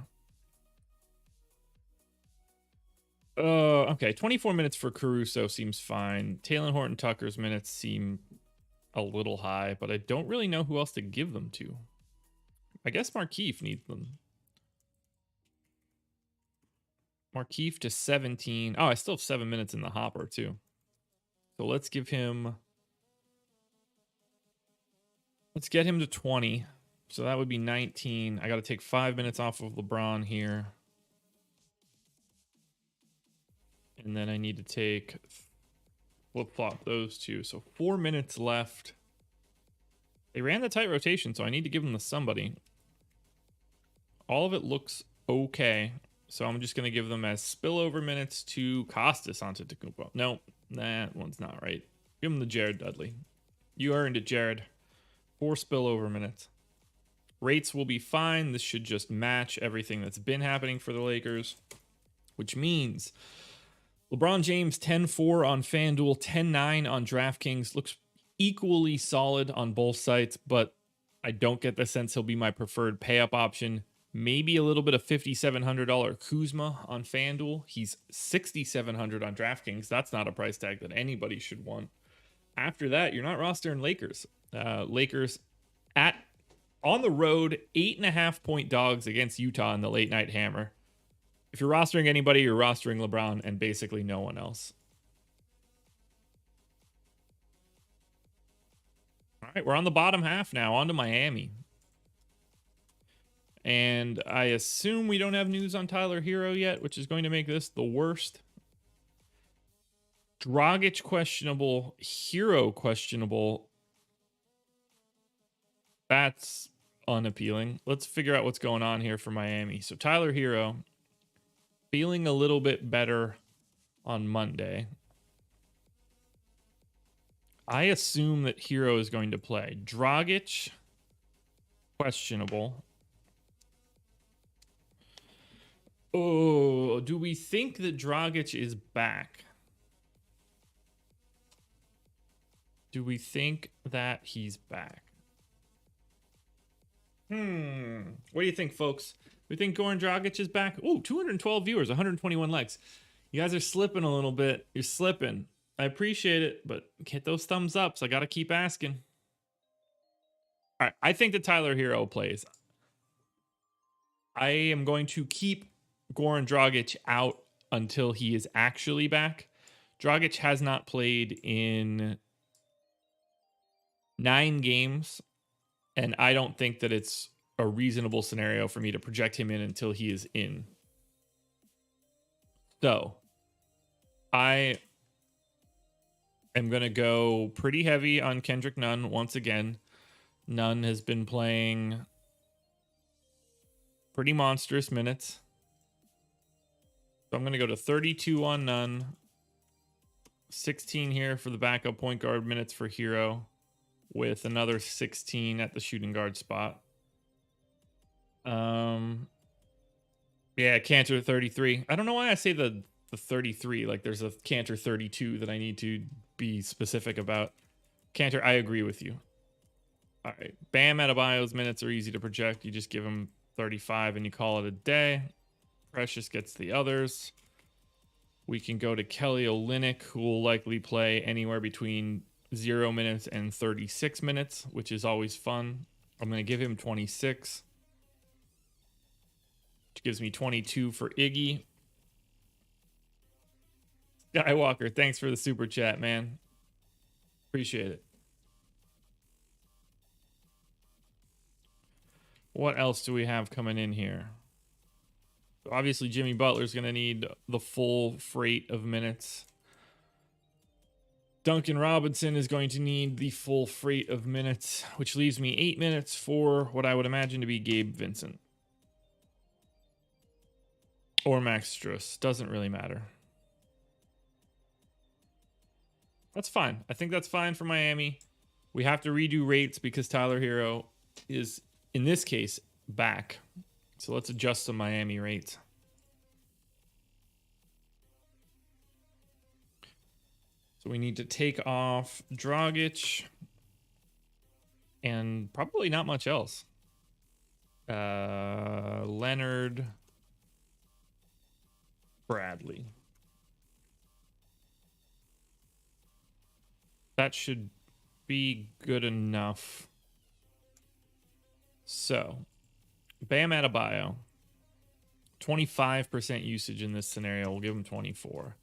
Okay, 24 minutes for Caruso seems fine. Talen Horton-Tucker's minutes seem a little high, but I don't really know who else to give them to. I guess Markieff needs them. Markieff to 17. Oh, I still have 7 minutes in the hopper, too. So let's give him... Let's get him to 20. So that would be 19. I got to take 5 minutes off of LeBron here. And then I need to take flip-flop those two. So 4 minutes left. They ran the tight rotation, so I need to give them to somebody. All of it looks okay. So I'm just going to give them as spillover minutes to Costas Antetokounmpo. No, that one's not right. Give them to Jared Dudley. You earned it, Jared. 4 spillover minutes. Rates will be fine. This should just match everything that's been happening for the Lakers, which means LeBron James 10-4 on FanDuel, 10-9 on DraftKings. Looks equally solid on both sites, but I don't get the sense he'll be my preferred pay-up option. Maybe a little bit of $5,700 Kuzma on FanDuel. He's $6,700 on DraftKings. That's not a price tag that anybody should want. After that, you're not rostering Lakers. Lakers on the road, 8.5-point dogs against Utah in the late night hammer. If you're rostering anybody, you're rostering LeBron and basically no one else. All right, we're on the bottom half now. On to Miami. And I assume we don't have news on Tyler Hero yet, which is going to make this the worst. Dragic questionable. Hero questionable. That's unappealing. Let's figure out what's going on here for Miami. So Tyler Hero feeling a little bit better on Monday. I assume that Hero is going to play. Dragic, questionable. Oh, do we think that Dragic is back? Do we think that he's back? What do you think, folks? We think Goran Dragic is back? Oh, 212 viewers, 121 likes. You guys are slipping a little bit. You're slipping. I appreciate it, but hit those thumbs up, so I got to keep asking. All right, I think that Tyler Hero plays. I am going to keep Goran Dragic out until he is actually back. Dragic has not played in 9 games, and I don't think that it's a reasonable scenario for me to project him in until he is in. So I am going to go pretty heavy on Kendrick Nunn once again. Nunn has been playing pretty monstrous minutes. So I'm going to go to 32 on Nunn. 16 here for the backup point guard minutes for Hero. with another 16 at the shooting guard spot. Yeah, Cantor 33. I don't know why I say the 33. Like there's a Cantor 32 that I need to be specific about. Cantor, I agree with you. All right. Bam Adebayo's minutes are easy to project. You just give him 35 and you call it a day. Precious gets the others. We can go to Kelly Olynyk, who will likely play anywhere between 0 minutes and 36 minutes, which is always fun. I'm going to give him 26. Which gives me 22 for Iggy. Skywalker, thanks for the super chat, man. Appreciate it. What else do we have coming in here? Obviously, Jimmy Butler's going to need the full freight of minutes. Duncan Robinson is going to need the full freight of minutes, which leaves me 8 minutes for what I would imagine to be Gabe Vincent. Or Max Strus. Doesn't really matter. That's fine. I think that's fine for Miami. We have to redo rates because Tyler Hero is, in this case, back. So let's adjust some Miami rates. So we need to take off Dragic and probably not much else. Leonard, Bradley. That should be good enough. So, Bam Adebayo, 25% usage in this scenario. We'll give him 24.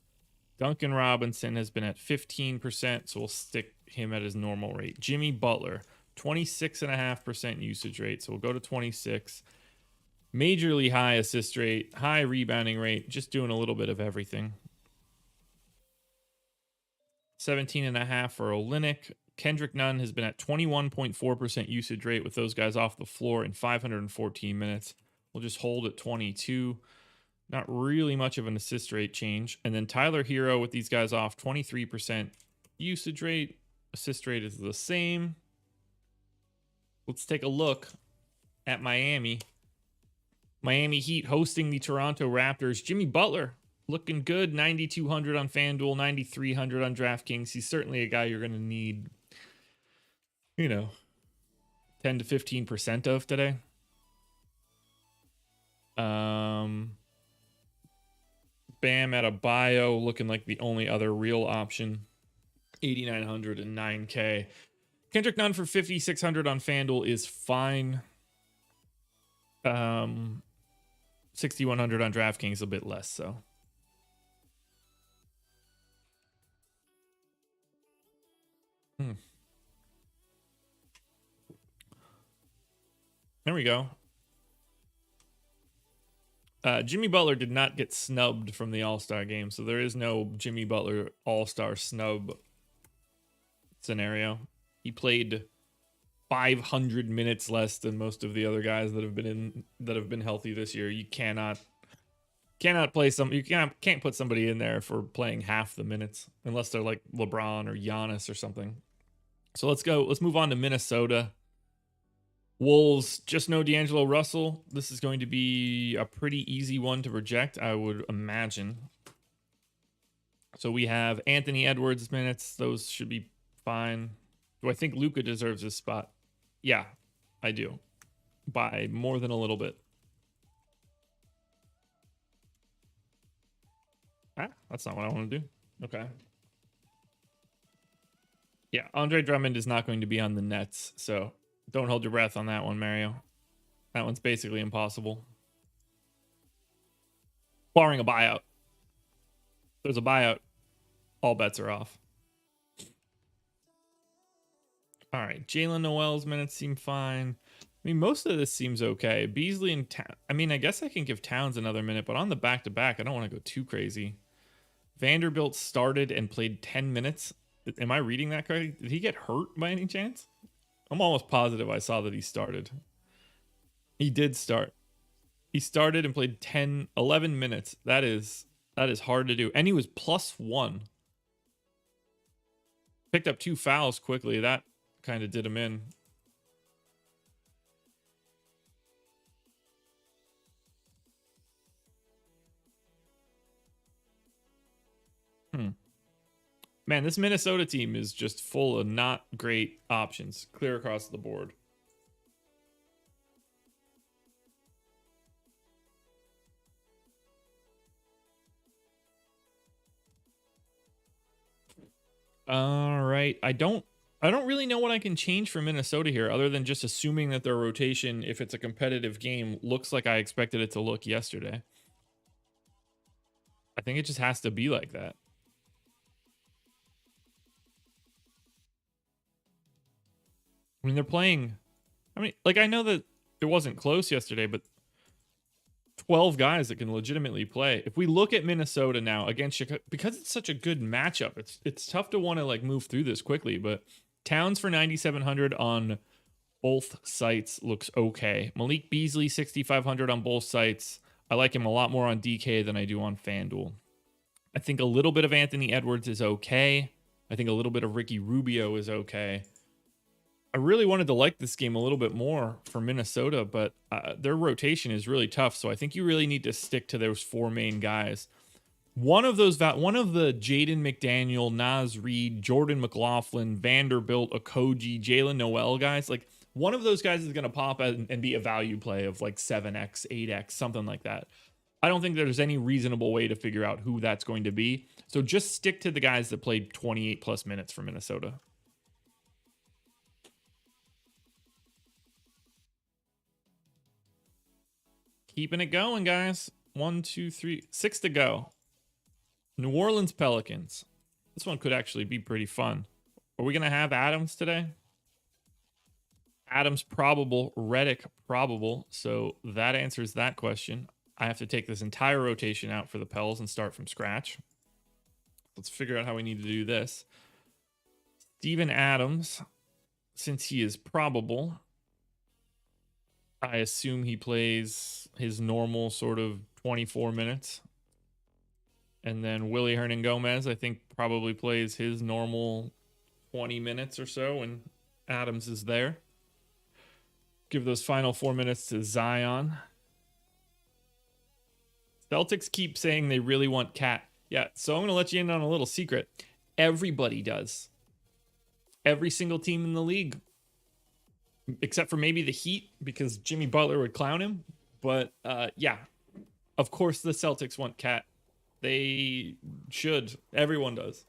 Duncan Robinson has been at 15%, so we'll stick him at his normal rate. Jimmy Butler, 26.5% usage rate, so we'll go to 26. Majorly high assist rate, high rebounding rate, just doing a little bit of everything. 17.5 for Olynyk. Kendrick Nunn has been at 21.4% usage rate with those guys off the floor in 514 minutes. We'll just hold at 22. Not really much of an assist rate change. And then Tyler Hero with these guys off, 23% usage rate. Assist rate is the same. Let's take a look at Miami. Miami Heat hosting the Toronto Raptors. Jimmy Butler looking good. 9,200 on FanDuel, 9,300 on DraftKings. He's certainly a guy you're going to need, 10 to 15% of today. Bam Adebayo looking like the only other real option. 8,900 and 9K. Kendrick Nunn for 5,600 on FanDuel is fine. 6,100 on DraftKings, a bit less so. There we go. Jimmy Butler did not get snubbed from the All-Star game, so there is no Jimmy Butler All-Star snub scenario. He played 500 minutes less than most of the other guys that have been healthy this year. You cannot play you can't put somebody in there for playing half the minutes unless they're like LeBron or Giannis or something. So let's move on to Minnesota. Wolves, just no D'Angelo Russell. This is going to be a pretty easy one to project, I would imagine. So we have Anthony Edwards minutes. Those should be fine. Do I think Luka deserves this spot? Yeah, I do. By more than a little bit. That's not what I want to do. Okay. Yeah, Andre Drummond is not going to be on the Nets, so don't hold your breath on that one, Mario. That one's basically impossible. Barring a buyout. If there's a buyout, all bets are off. All right, Jalen Noel's minutes seem fine. I mean, most of this seems okay. Beasley and I guess I can give Towns another minute, but on the back-to-back, I don't want to go too crazy. Vanderbilt started and played 10 minutes. Am I reading that correctly? Did he get hurt by any chance? I'm almost positive I saw that he started. He did start. He started and played 11 minutes. That is hard to do. And he was +1. Picked up 2 fouls quickly. That kind of did him in. Man, this Minnesota team is just full of not great options, clear across the board. All right. I don't really know what I can change for Minnesota here other than just assuming that their rotation, if it's a competitive game, looks like I expected it to look yesterday. I think it just has to be like that. I mean, they're playing. I mean, like, I know that it wasn't close yesterday, but 12 guys that can legitimately play. If we look at Minnesota now against Chicago, because it's such a good matchup, it's tough to want to like move through this quickly. But Towns for 9,700 on both sites looks okay. Malik Beasley 6,500 on both sites. I like him a lot more on DK than I do on FanDuel. I think a little bit of Anthony Edwards is okay. I think a little bit of Ricky Rubio is okay. I really wanted to like this game a little bit more for Minnesota, but their rotation is really tough. So I think you really need to stick to those four main guys. One of the Jaden McDaniel, Naz Reid, Jordan McLaughlin, Vanderbilt, Okogie, Jalen Noel guys, like one of those guys is going to pop and be a value play of like 7x, 8x, something like that. I don't think there's any reasonable way to figure out who that's going to be. So just stick to the guys that played 28 plus minutes for Minnesota. Keeping it going, guys. 1, 2, 3, 6 to go. New Orleans Pelicans. This one could actually be pretty fun. Are we going to have Adams today? Adams probable, Redick probable. So that answers that question. I have to take this entire rotation out for the Pels and start from scratch. Let's figure out how we need to do this. Steven Adams, since he is probable, I assume he plays his normal sort of 24 minutes. And then Willie Hernan-Gomez, I think, probably plays his normal 20 minutes or so when Adams is there. Give those final 4 minutes to Zion. Celtics keep saying they really want Cat. Yeah, so I'm going to let you in on a little secret. Everybody does. Every single team in the league. Except for maybe the Heat, because Jimmy Butler would clown him. But yeah, of course the Celtics want Cat. They should. Everyone does.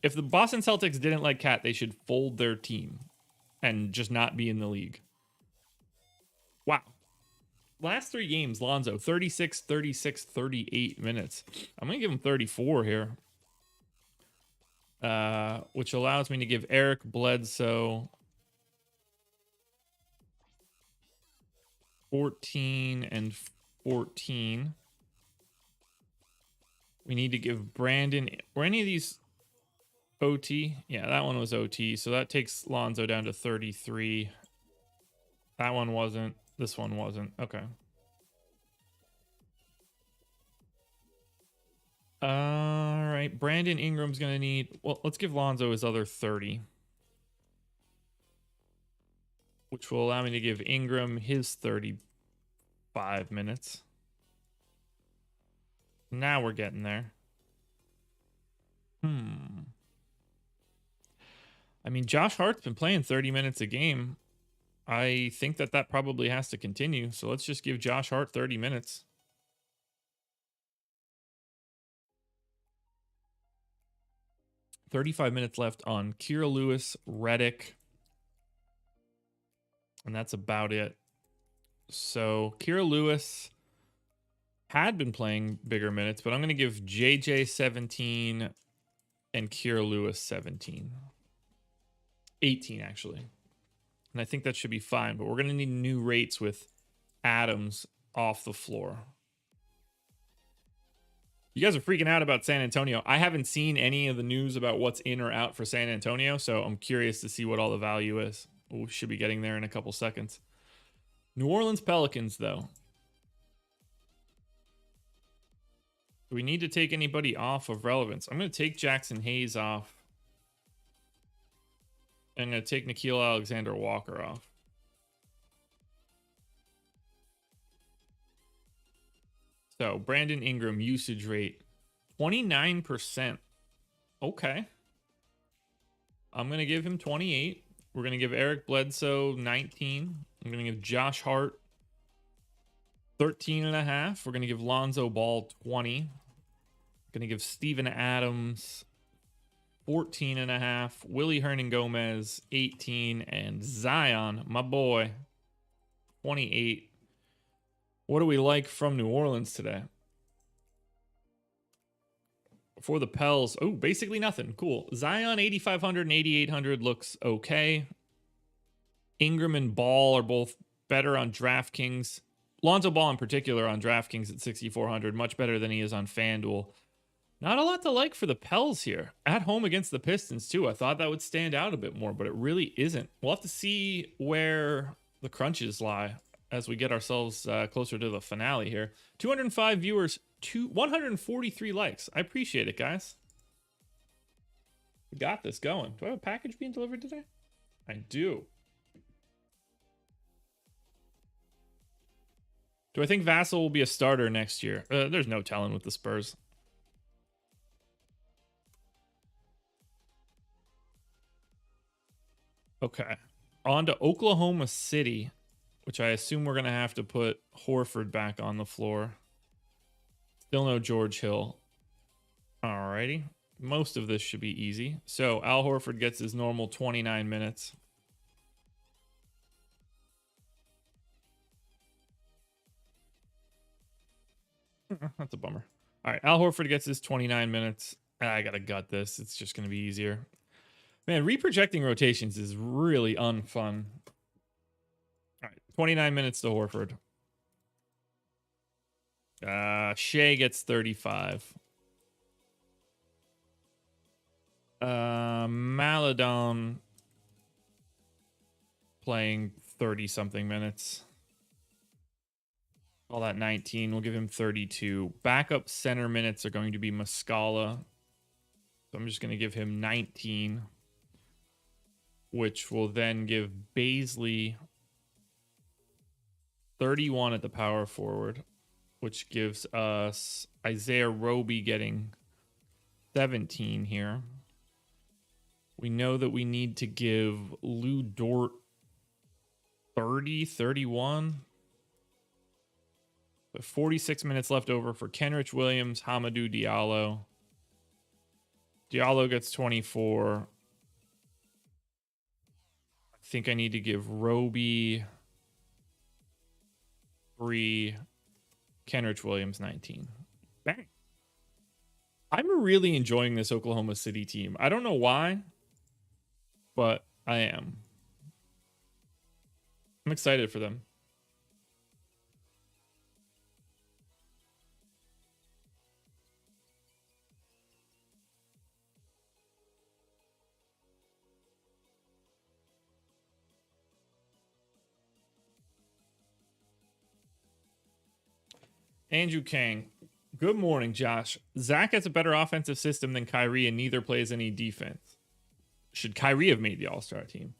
If the Boston Celtics didn't like Cat, they should fold their team and just not be in the league. Wow. Last 3 games, Lonzo, 36, 36, 38 minutes. I'm going to give him 34 here. Which allows me to give Eric Bledsoe 14 and 14. We need to give Brandon, were any of these OT? Yeah, that one was OT. So that takes Lonzo down to 33. That one wasn't. This one wasn't. Okay. All right. Brandon Ingram's going to need, well, let's give Lonzo his other 30. Which will allow me to give Ingram his 35 minutes. Now we're getting there. I mean, Josh Hart's been playing 30 minutes a game. I think that probably has to continue. So let's just give Josh Hart 30 minutes. $35 minutes left on Kira Lewis, Redick. And that's about it. So Kira Lewis had been playing bigger minutes, but I'm going to give JJ 17 and Kira Lewis 17. 18, actually. And I think that should be fine, but we're going to need new rates with Adams off the floor. You guys are freaking out about San Antonio. I haven't seen any of the news about what's in or out for San Antonio, so I'm curious to see what all the value is. We should be getting there in a couple seconds. New Orleans Pelicans, though. Do we need to take anybody off of relevance? I'm going to take Jackson Hayes off I'm going to take Nickeil Alexander-Walker off. So Brandon Ingram usage rate, 29%. Okay. I'm going to give him 28. We're going to give Eric Bledsoe 19. I'm going to give Josh Hart 13.5. We're going to give Lonzo Ball 20. Going to give Steven Adams 14.5. Willie Hernan-Gomez 18. And Zion, my boy, 28. What do we like from New Orleans today? For the Pels, oh, basically nothing. Cool. Zion 8,500 and 8,800 looks okay. Ingram and Ball are both better on DraftKings. Lonzo Ball in particular on DraftKings at 6,400, much better than he is on FanDuel. Not a lot to like for the Pels here. At home against the Pistons too. I thought that would stand out a bit more, but it really isn't. We'll have to see where the crunches lie as we get ourselves closer to the finale here. 205 viewers, 143 likes. I appreciate it, guys. We got this going. Do I have a package being delivered today? I do. Do I think Vassell will be a starter next year? There's no telling with the Spurs. Okay. On to Oklahoma City, which I assume we're going to have to put Horford back on the floor. Still no George Hill. Alrighty. Most of this should be easy. So Al Horford gets his normal 29 minutes. That's a bummer. All right, Al Horford gets his 29 minutes. I got to gut this. It's just going to be easier. Man, reprojecting rotations is really unfun. All right, 29 minutes to Horford. Shea gets 35. Maladon playing 30-something minutes. All that 19. We'll give him 32. Backup center minutes are going to be Muscala. So I'm just going to give him 19. Which will then give Baisley 31 at the power forward. Which gives us Isaiah Roby getting 17 here. We know that we need to give Lou Dort 30, 31. 46 minutes left over for Kenrich Williams, Hamidou Diallo. Diallo gets 24. I think I need to give Roby 3, Kenrich Williams 19. Bang. I'm really enjoying this Oklahoma City team. I don't know why, but I am. I'm excited for them. Andrew Kang. Good morning, Josh. Zach has a better offensive system than Kyrie and neither plays any defense. Should Kyrie have made the All-Star team?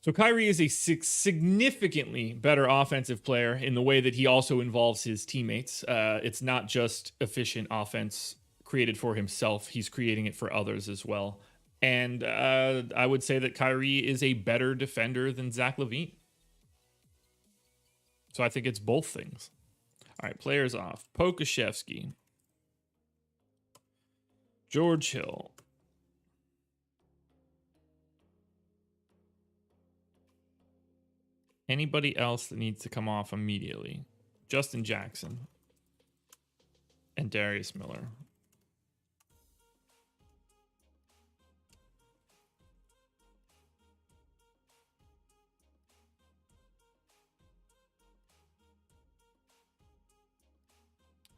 So Kyrie is a significantly better offensive player in the way that he also involves his teammates. It's not just efficient offense created for himself. He's creating it for others as well. And I would say that Kyrie is a better defender than Zach LaVine. So I think it's both things. All right, players off. Pokashevsky. George Hill. Anybody else that needs to come off immediately? Justin Jackson. And Darius Miller.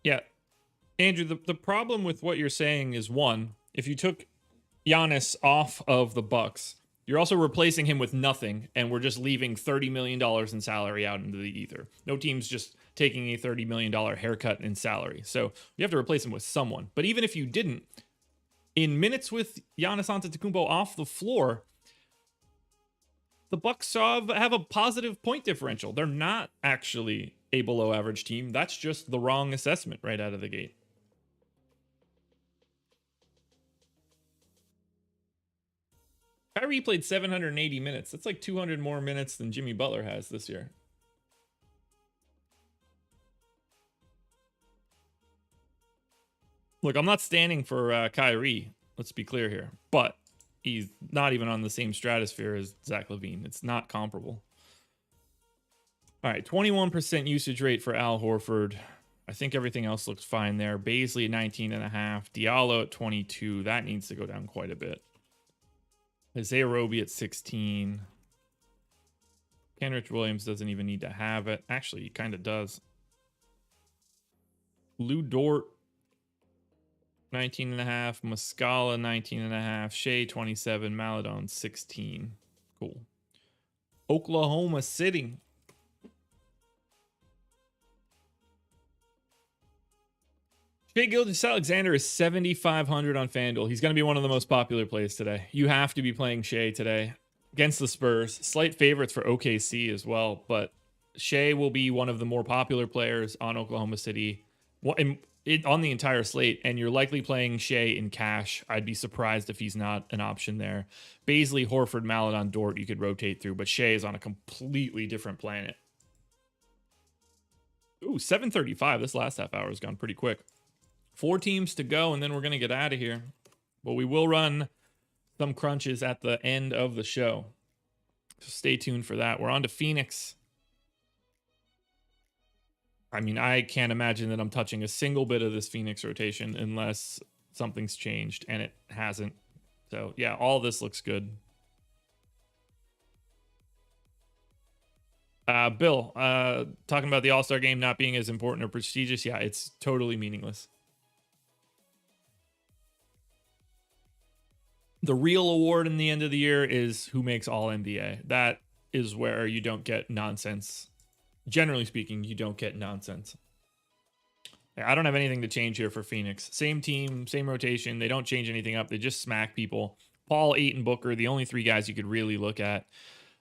Yeah. Andrew, the problem with what you're saying is, one, if you took Giannis off of the Bucks, you're also replacing him with nothing, and we're just leaving $30 million in salary out into the ether. No team's just taking a $30 million haircut in salary. So you have to replace him with someone. But even if you didn't, in minutes with Giannis Antetokounmpo off the floor, The Bucks have a positive point differential. They're not actually a below average team. That's just the wrong assessment right out of the gate. Kyrie played 780 minutes. That's like 200 more minutes than Jimmy Butler has this year. Look, I'm not standing for Kyrie. Let's be clear here. But he's not even on the same stratosphere as Zach LaVine. It's not comparable. All right, 21% usage rate for Al Horford. I think everything else looks fine there. Baisley at 19.5. Diallo at 22. That needs to go down quite a bit. Isaiah Roby at 16. Kenrich Williams doesn't even need to have it. Actually, he kind of does. Lou Dort, 19.5. Muscala, 19.5. Shea, 27. Maladon, 16. Cool. Oklahoma City. Shai Gilgeous-Alexander is 7,500 on FanDuel. He's going to be one of the most popular plays today. You have to be playing Shai today against the Spurs. Slight favorites for OKC as well, but Shai will be one of the more popular players on Oklahoma City on the entire slate, and you're likely playing Shai in cash. I'd be surprised if he's not an option there. Baisley, Horford, Maladon, Dort, you could rotate through, but Shai is on a completely different planet. Ooh, 7:35. This last half hour has gone pretty quick. 4 teams to go, and then we're going to get out of here. But we will run some crunches at the end of the show. So stay tuned for that. We're on to Phoenix. I mean, I can't imagine that I'm touching a single bit of this Phoenix rotation unless something's changed, and it hasn't. So, yeah, all this looks good. Bill, talking about the All-Star game not being as important or prestigious. Yeah, it's totally meaningless. The real award in the end of the year is who makes all NBA. That is where you don't get nonsense. Generally speaking, you don't get nonsense. I don't have anything to change here for Phoenix. Same team, same rotation. They don't change anything up. They just smack people. Paul, Ayton, Booker, the only 3 guys you could really look at.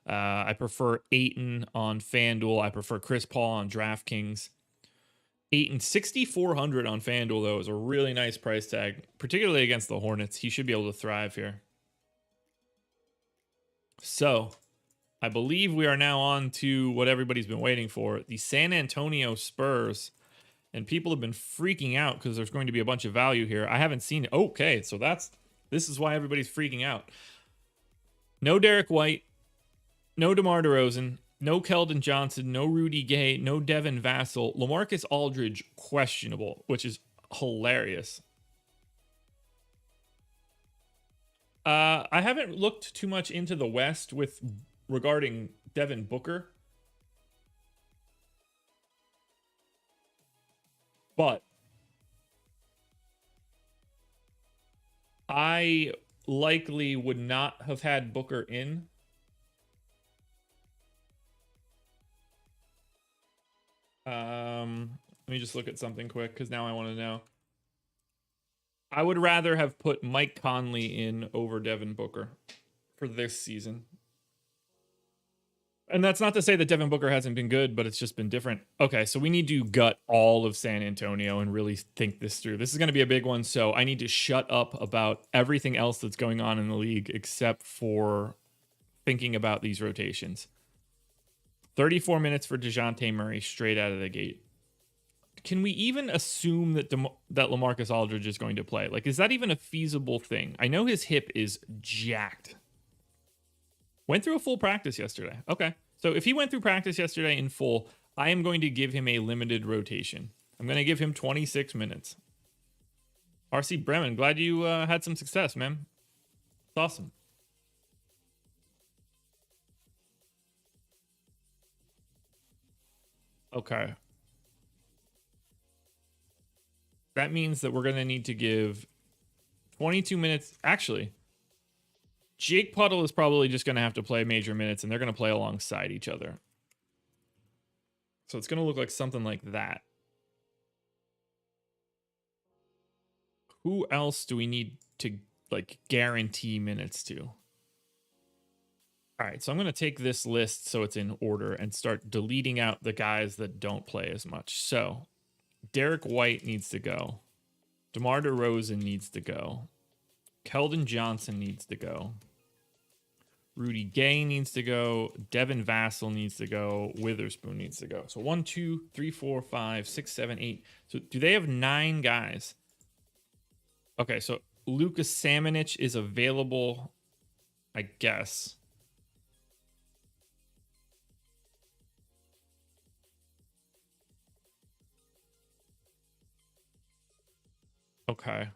I prefer Ayton on FanDuel. I prefer Chris Paul on DraftKings. Ayton, 6,400 on FanDuel, though, is a really nice price tag, particularly against the Hornets. He should be able to thrive here. So, I believe we are now on to what everybody's been waiting for, the San Antonio Spurs. And people have been freaking out because there's going to be a bunch of value here. I haven't seen it. Okay, so this is why everybody's freaking out. No Derek White, no DeMar DeRozan, no Keldon Johnson, no Rudy Gay, no Devin Vassell. LaMarcus Aldridge, questionable, which is hilarious. I haven't looked too much into the West regarding Devin Booker. But I likely would not have had Booker in. Let me just look at something quick because now I want to know. I would rather have put Mike Conley in over Devin Booker for this season. And that's not to say that Devin Booker hasn't been good, but it's just been different. Okay, so we need to gut all of San Antonio and really think this through. This is going to be a big one, so I need to shut up about everything else that's going on in the league except for thinking about these rotations. 34 minutes for DeJounte Murray straight out of the gate. Can we even assume that that LaMarcus Aldridge is going to play? Like, is that even a feasible thing? I know his hip is jacked. Went through a full practice yesterday. Okay. So if he went through practice yesterday in full, I am going to give him a limited rotation. I'm going to give him 26 minutes. RC Bremen, glad you had some success, man. It's awesome. Okay. That means that we're going to need to give 22 minutes. Actually, Jake Puddle is probably just going to have to play major minutes, and they're going to play alongside each other. So it's going to look like something like that. Who else do we need to, like, guarantee minutes to? All right, so I'm going to take this list so it's in order and start deleting out the guys that don't play as much. So Derek White needs to go. DeMar DeRozan needs to go. Keldon Johnson needs to go. Rudy Gay needs to go. Devin Vassell needs to go. Witherspoon needs to go. So 1, 2, 3, 4, 5, 6, 7, 8. So do they have 9 guys? Okay, so Lucas Samanich is available, I guess. Okay.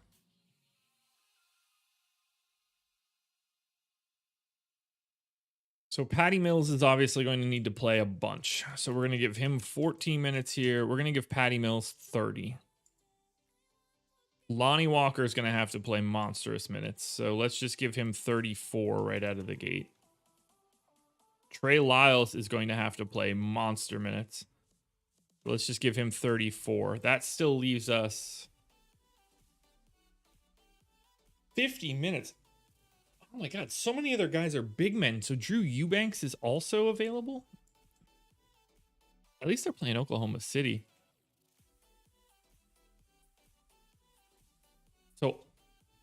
So Patty Mills is obviously going to need to play a bunch. So we're going to give him 14 minutes here. We're going to give Patty Mills 30. Lonnie Walker is going to have to play monstrous minutes. So let's just give him 34 right out of the gate. Trey Lyles is going to have to play monster minutes. So let's just give him 34. That still leaves us 50 minutes. Oh my God, so many other guys are big men. So Drew Eubanks is also available? At least they're playing Oklahoma City. So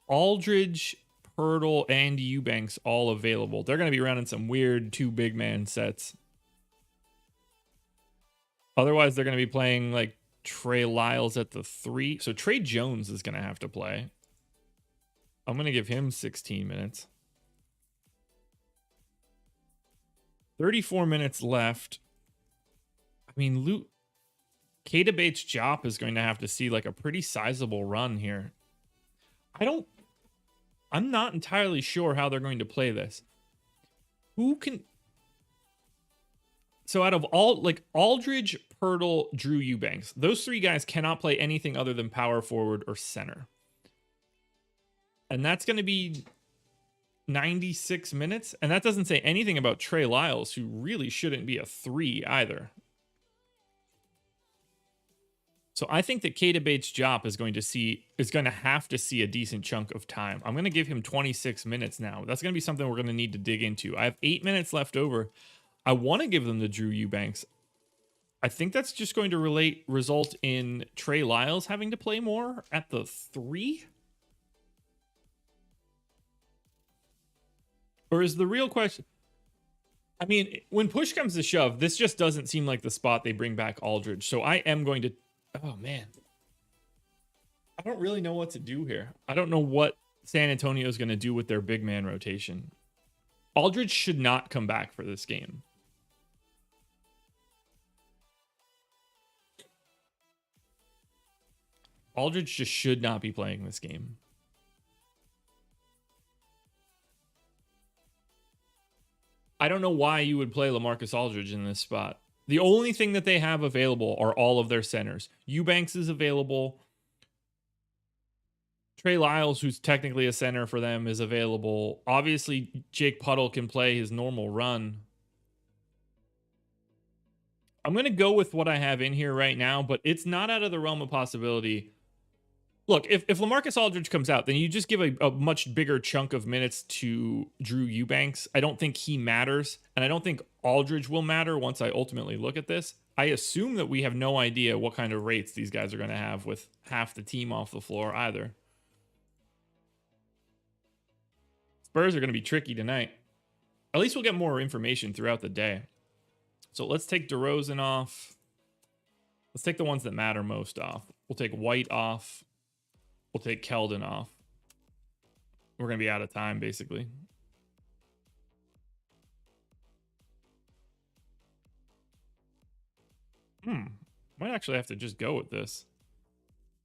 Aldridge, Pirtle, and Eubanks all available. They're going to be running some weird 2 big man sets. Otherwise, they're going to be playing like Trey Lyles at the 3. So Trey Jones is going to have to play. I'm going to give him 16 minutes. 34 minutes left. I mean, Keita Bates-Diop is going to have to see like a pretty sizable run here. I'm not entirely sure how they're going to play this. So out of all, like Aldridge, Pirtle, Drew Eubanks, those 3 guys cannot play anything other than power forward or center. And that's going to be 96 minutes. And that doesn't say anything about Trey Lyles, who really shouldn't be a 3 either. So I think that Keita Bates-Diop is going to have to see a decent chunk of time. I'm going to give him 26 minutes now. That's going to be something we're going to need to dig into. I have 8 minutes left over. I want to give them to Drew Eubanks. I think that's just going to result in Trey Lyles having to play more at the 3. Or is the real question... I mean, when push comes to shove, this just doesn't seem like the spot they bring back Aldridge. So I am going to... Oh, man. I don't really know what to do here. I don't know what San Antonio is going to do with their big man rotation. Aldridge should not come back for this game. Aldridge just should not be playing this game. I don't know why you would play LaMarcus Aldridge in this spot. The only thing that they have available are all of their centers. Eubanks is available. Trey Lyles, who's technically a center for them, is available. Obviously, Jake Puddle can play his normal run. I'm going to go with what I have in here right now, but it's not out of the realm of possibility. Look, if LaMarcus Aldridge comes out, then you just give a much bigger chunk of minutes to Drew Eubanks. I don't think he matters, and I don't think Aldridge will matter once I ultimately look at this. I assume that we have no idea what kind of rates these guys are going to have with half the team off the floor either. Spurs are going to be tricky tonight. At least we'll get more information throughout the day. So let's take DeRozan off. Let's take the ones that matter most off. We'll take White off. We'll take Keldon off. We're going to be out of time, basically. Might actually have to just go with this.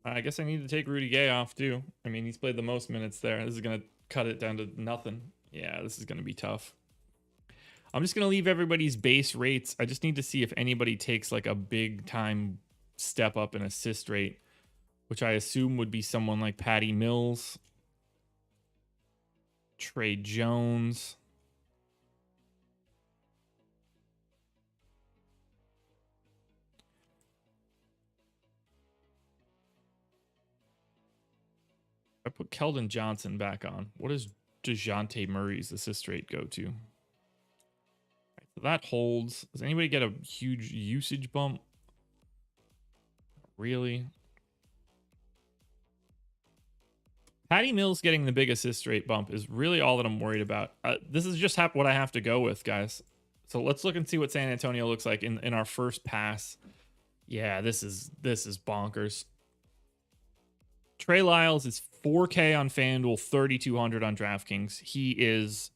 I guess I need to take Rudy Gay off, too. I mean, he's played the most minutes there. This is going to cut it down to nothing. Yeah, this is going to be tough. I'm just going to leave everybody's base rates. I just need to see if anybody takes like a big time step up in assist rate, which I assume would be someone like Patty Mills, Trey Jones. I put Keldon Johnson back on. What does DeJounte Murray's assist rate go to? That holds. Does anybody get a huge usage bump? Really? Patty Mills getting the big assist rate bump is really all that I'm worried about. This is just what I have to go with, guys. So let's look and see what San Antonio looks like in our first pass. Yeah, this is bonkers. Trey Lyles is 4K on FanDuel, 3,200 on DraftKings. He is,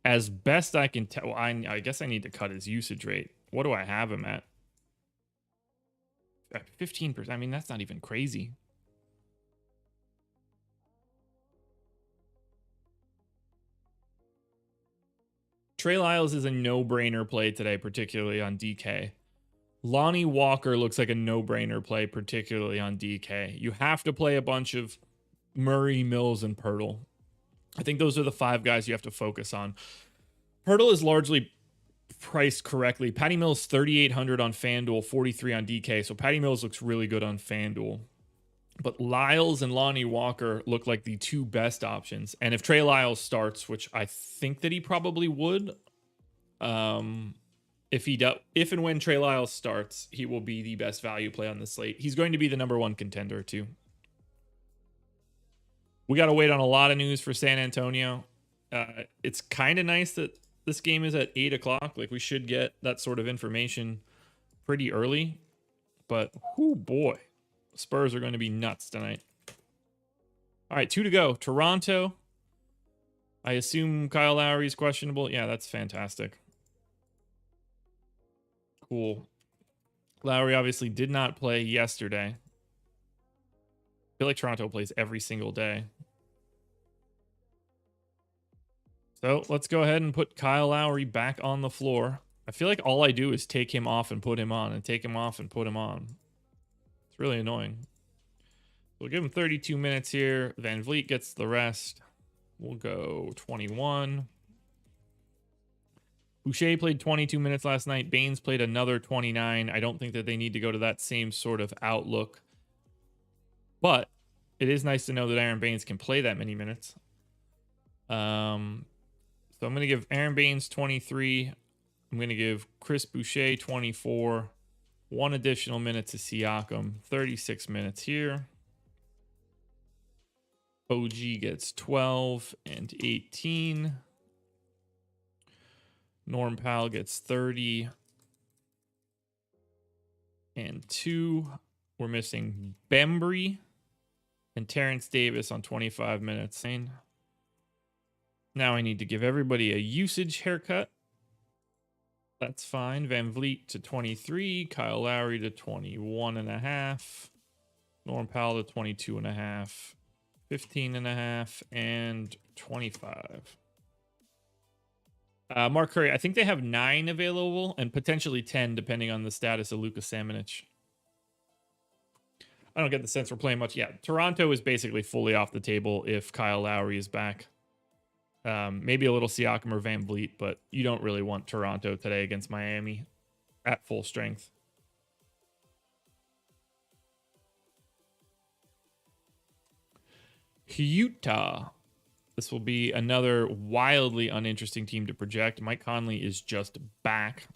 as best I can tell, I guess I need to cut his usage rate. What do I have him at? 15%. I mean, that's not even crazy. Trey Lyles is a no-brainer play today, particularly on DK. Lonnie Walker looks like a no-brainer play, particularly on DK. You have to play a bunch of Murray, Mills, and Pirtle. I think those are the 5 guys you have to focus on. Pirtle is largely priced correctly. Patty Mills 3,800 on FanDuel, 43 on DK. So Patty Mills looks really good on FanDuel. But Lyles and Lonnie Walker look like the 2 best options. And if Trey Lyles starts, which I think that he probably would, if and when Trey Lyles starts, he will be the best value play on the slate. He's going to be the #1 contender too. We got to wait on a lot of news for San Antonio. It's kind of nice that this game is at 8 o'clock. Like, we should get that sort of information pretty early. But, oh boy, Spurs are going to be nuts tonight. All right, 2 to go. Toronto. I assume Kyle Lowry is questionable. Yeah, that's fantastic. Cool. Lowry obviously did not play yesterday. I feel like Toronto plays every single day. So let's go ahead and put Kyle Lowry back on the floor. I feel like all I do is take him off and put him on, and take him off and put him on. It's really annoying. We'll give him 32 minutes here. Van Vliet gets the rest. We'll go 21. Boucher played 22 minutes last night. Baines played another 29. I don't think that they need to go to that same sort of outlook. But it is nice to know that Aaron Baines can play that many minutes. So I'm going to give Aaron Baines 23. I'm going to give Chris Boucher 24. 1 additional minute to Siakam. 36 minutes here. OG gets 12 and 18. Norm Powell gets 30 and 2. We're missing Bembry and Terrence Davis on 25 minutes. Now I need to give everybody a usage haircut. That's fine. Van Vliet to 23. Kyle Lowry to 21.5. Norm Powell to 22.5. 15.5 and 25. Mark Curry, I think they have 9 available and potentially 10 depending on the status of Luka Samanic. I don't get the sense we're playing much. Yeah, Toronto is basically fully off the table if Kyle Lowry is back. Maybe a little Siakam or Van Vliet, but you don't really want Toronto today against Miami at full strength. Utah. This will be another wildly uninteresting team to project. Mike Conley is just back.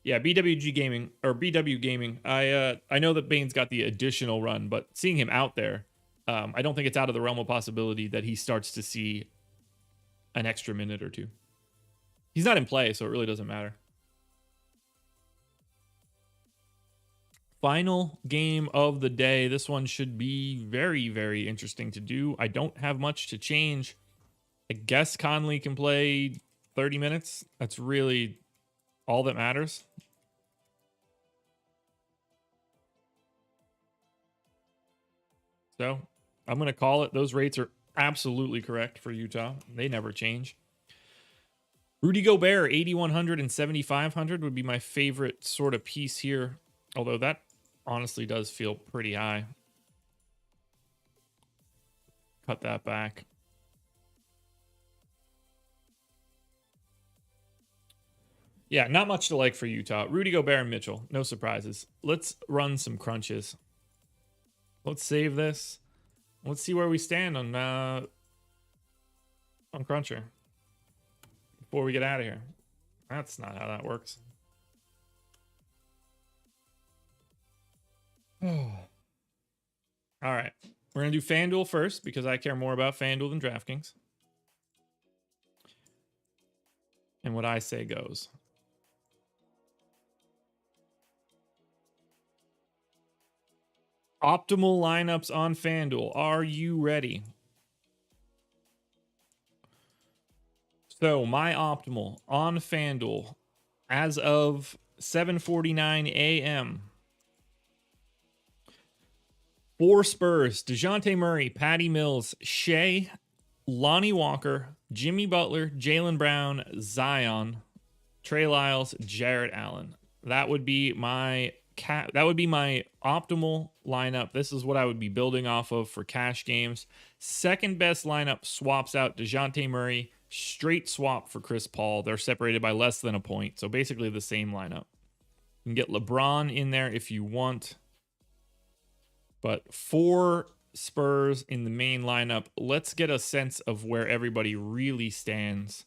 Yeah, BWG Gaming or BW Gaming. I know that Baines got the additional run, but seeing him out there, I don't think it's out of the realm of possibility that he starts to see an extra minute or 2. He's not in play, so it really doesn't matter. Final game of the day. This one should be very, very interesting to do. I don't have much to change. I guess Conley can play 30 minutes. That's really all that matters. So I'm going to call it. Those rates are absolutely correct for Utah. They never change. Rudy Gobert, 8,100 and 7,500 would be my favorite sort of piece here. Although that honestly does feel pretty high. Cut that back. Yeah, not much to like for Utah. Rudy Gobert and Mitchell, no surprises. Let's run some crunches. Let's save this. Let's see where we stand on Cruncher before we get out of here. That's not how that works. All right. We're going to do FanDuel first because I care more about FanDuel than DraftKings. And what I say goes. Optimal lineups on FanDuel. Are you ready? So my optimal on FanDuel as of 7:49 a.m. For Spurs, DeJounte Murray, Patty Mills, Shea, Lonnie Walker, Jimmy Butler, Jaylen Brown, Zion, Trey Lyles, Jarrett Allen. That would be my optimal lineup. This is what I would be building off of for cash games. Second best lineup swaps out DeJounte Murray, straight swap for Chris Paul. They're separated by less than a point, so basically the same lineup. You can get LeBron in there if you want. But for Spurs in the main lineup, let's get a sense of where everybody really stands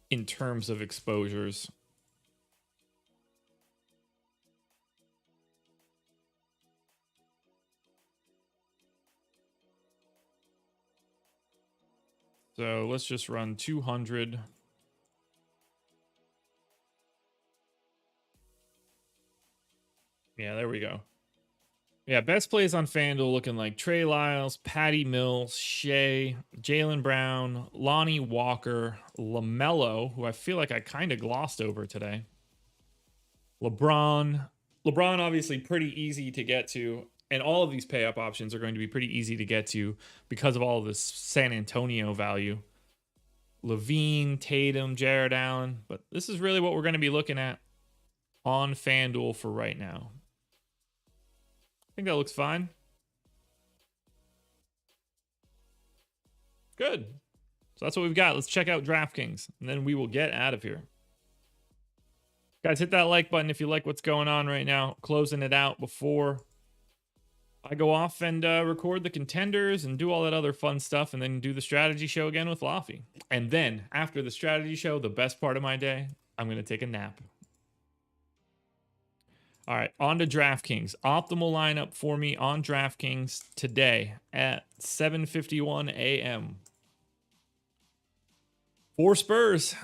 in terms of exposures. So let's just run 200. Yeah, there we go. Yeah, best plays on FanDuel looking like Trey Lyles, Patty Mills, Shea, Jaylen Brown, Lonnie Walker, LaMelo, who I feel like I kind of glossed over today. LeBron. LeBron obviously pretty easy to get to, and all of these pay-up options are going to be pretty easy to get to because of all of this San Antonio value. Levine, Tatum, Jarrett Allen, but this is really what we're going to be looking at on FanDuel for right now. I think that looks fine. Good. So that's what we've got. Let's check out DraftKings, and then we will get out of here. Guys, hit that like button if you like what's going on right now. Closing it out before I go off and record the contenders and do all that other fun stuff, and then do the strategy show again with Laffy. And then after the strategy show, the best part of my day, I'm going to take a nap. All right, on to DraftKings. Optimal lineup for me on DraftKings today at 7:51 a.m. For Spurs,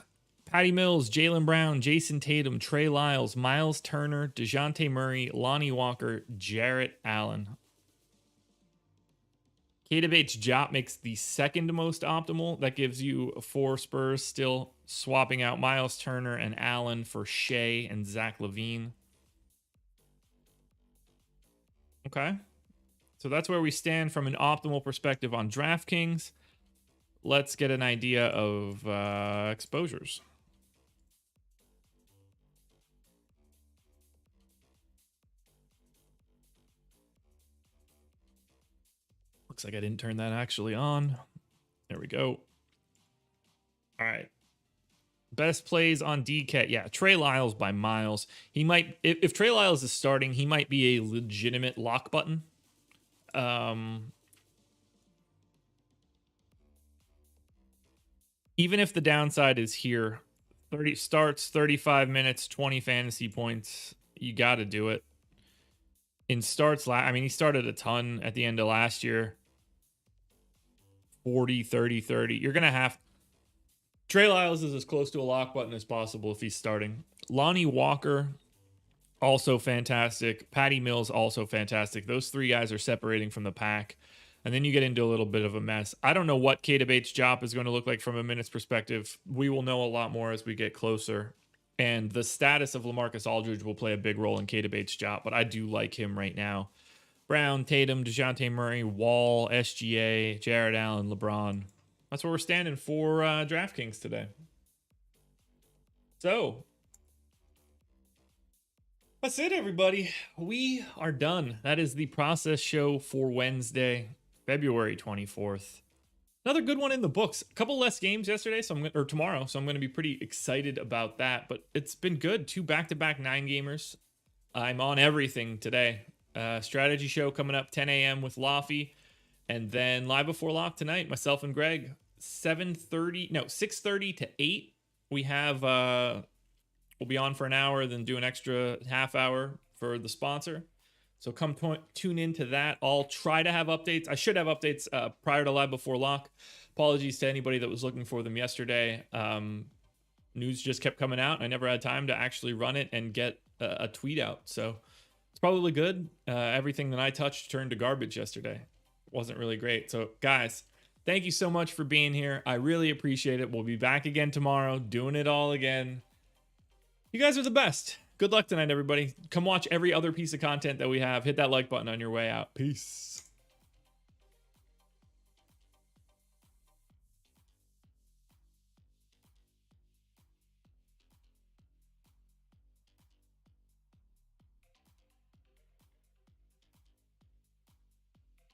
Patty Mills, Jaylen Brown, Jason Tatum, Trey Lyles, Miles Turner, DeJounte Murray, Lonnie Walker, Jarrett Allen. Keita Bates-Diop makes the second most optimal. That gives you for Spurs still swapping out Miles Turner and Allen for Shea and Zach LaVine. Okay. So that's where we stand from an optimal perspective on DraftKings. Let's get an idea of exposures. Looks like I didn't turn that actually on. There we go. All right. Best plays on DK. Yeah, Trey Lyles by miles. He might, if Trey Lyles is starting, he might be a legitimate lock button. Even if the downside is here, 30 starts, 35 minutes, 20 fantasy points, you got to do it. In starts, I mean, he started a ton at the end of last year. 40, 30, 30. You're going to have... Trey Lyles is as close to a lock button as possible if he's starting. Lonnie Walker, also fantastic. Patty Mills, also fantastic. Those three guys are separating from the pack. And then you get into a little bit of a mess. I don't know what Keita Bates-Diop is going to look like from a minutes perspective. We will know a lot more as we get closer. And the status of LaMarcus Aldridge will play a big role in Keita Bates-Diop, but I do like him right now. Brown, Tatum, DeJounte Murray, Wall, SGA, Jarrett Allen, LeBron. That's where we're standing for DraftKings today. So, that's it, everybody. We are done. That is the process show for Wednesday, February 24th. Another good one in the books. A couple less games yesterday, or tomorrow, so I'm going to be pretty excited about that. But it's been good. 2 back-to-back 9-gamers. I'm on everything today. Strategy show coming up 10 a.m. with Laffy. And then live before lock tonight, myself and Greg, 6:30 to 8 we have we'll be on for an hour, then do an extra half hour for the sponsor. So come tune into that. I'll try to have updates. I should have updates prior to live before lock. Apologies to anybody that was looking for them yesterday. News just kept coming out. I never had time to actually run it and get a tweet out. So it's probably good. Everything that I touched turned to garbage yesterday. Wasn't really great. So guys, thank you so much for being here. I really appreciate it. We'll be back again tomorrow, doing it all again. You guys are the best. Good luck tonight, everybody. Come watch every other piece of content that we have. Hit that like button on your way out. Peace.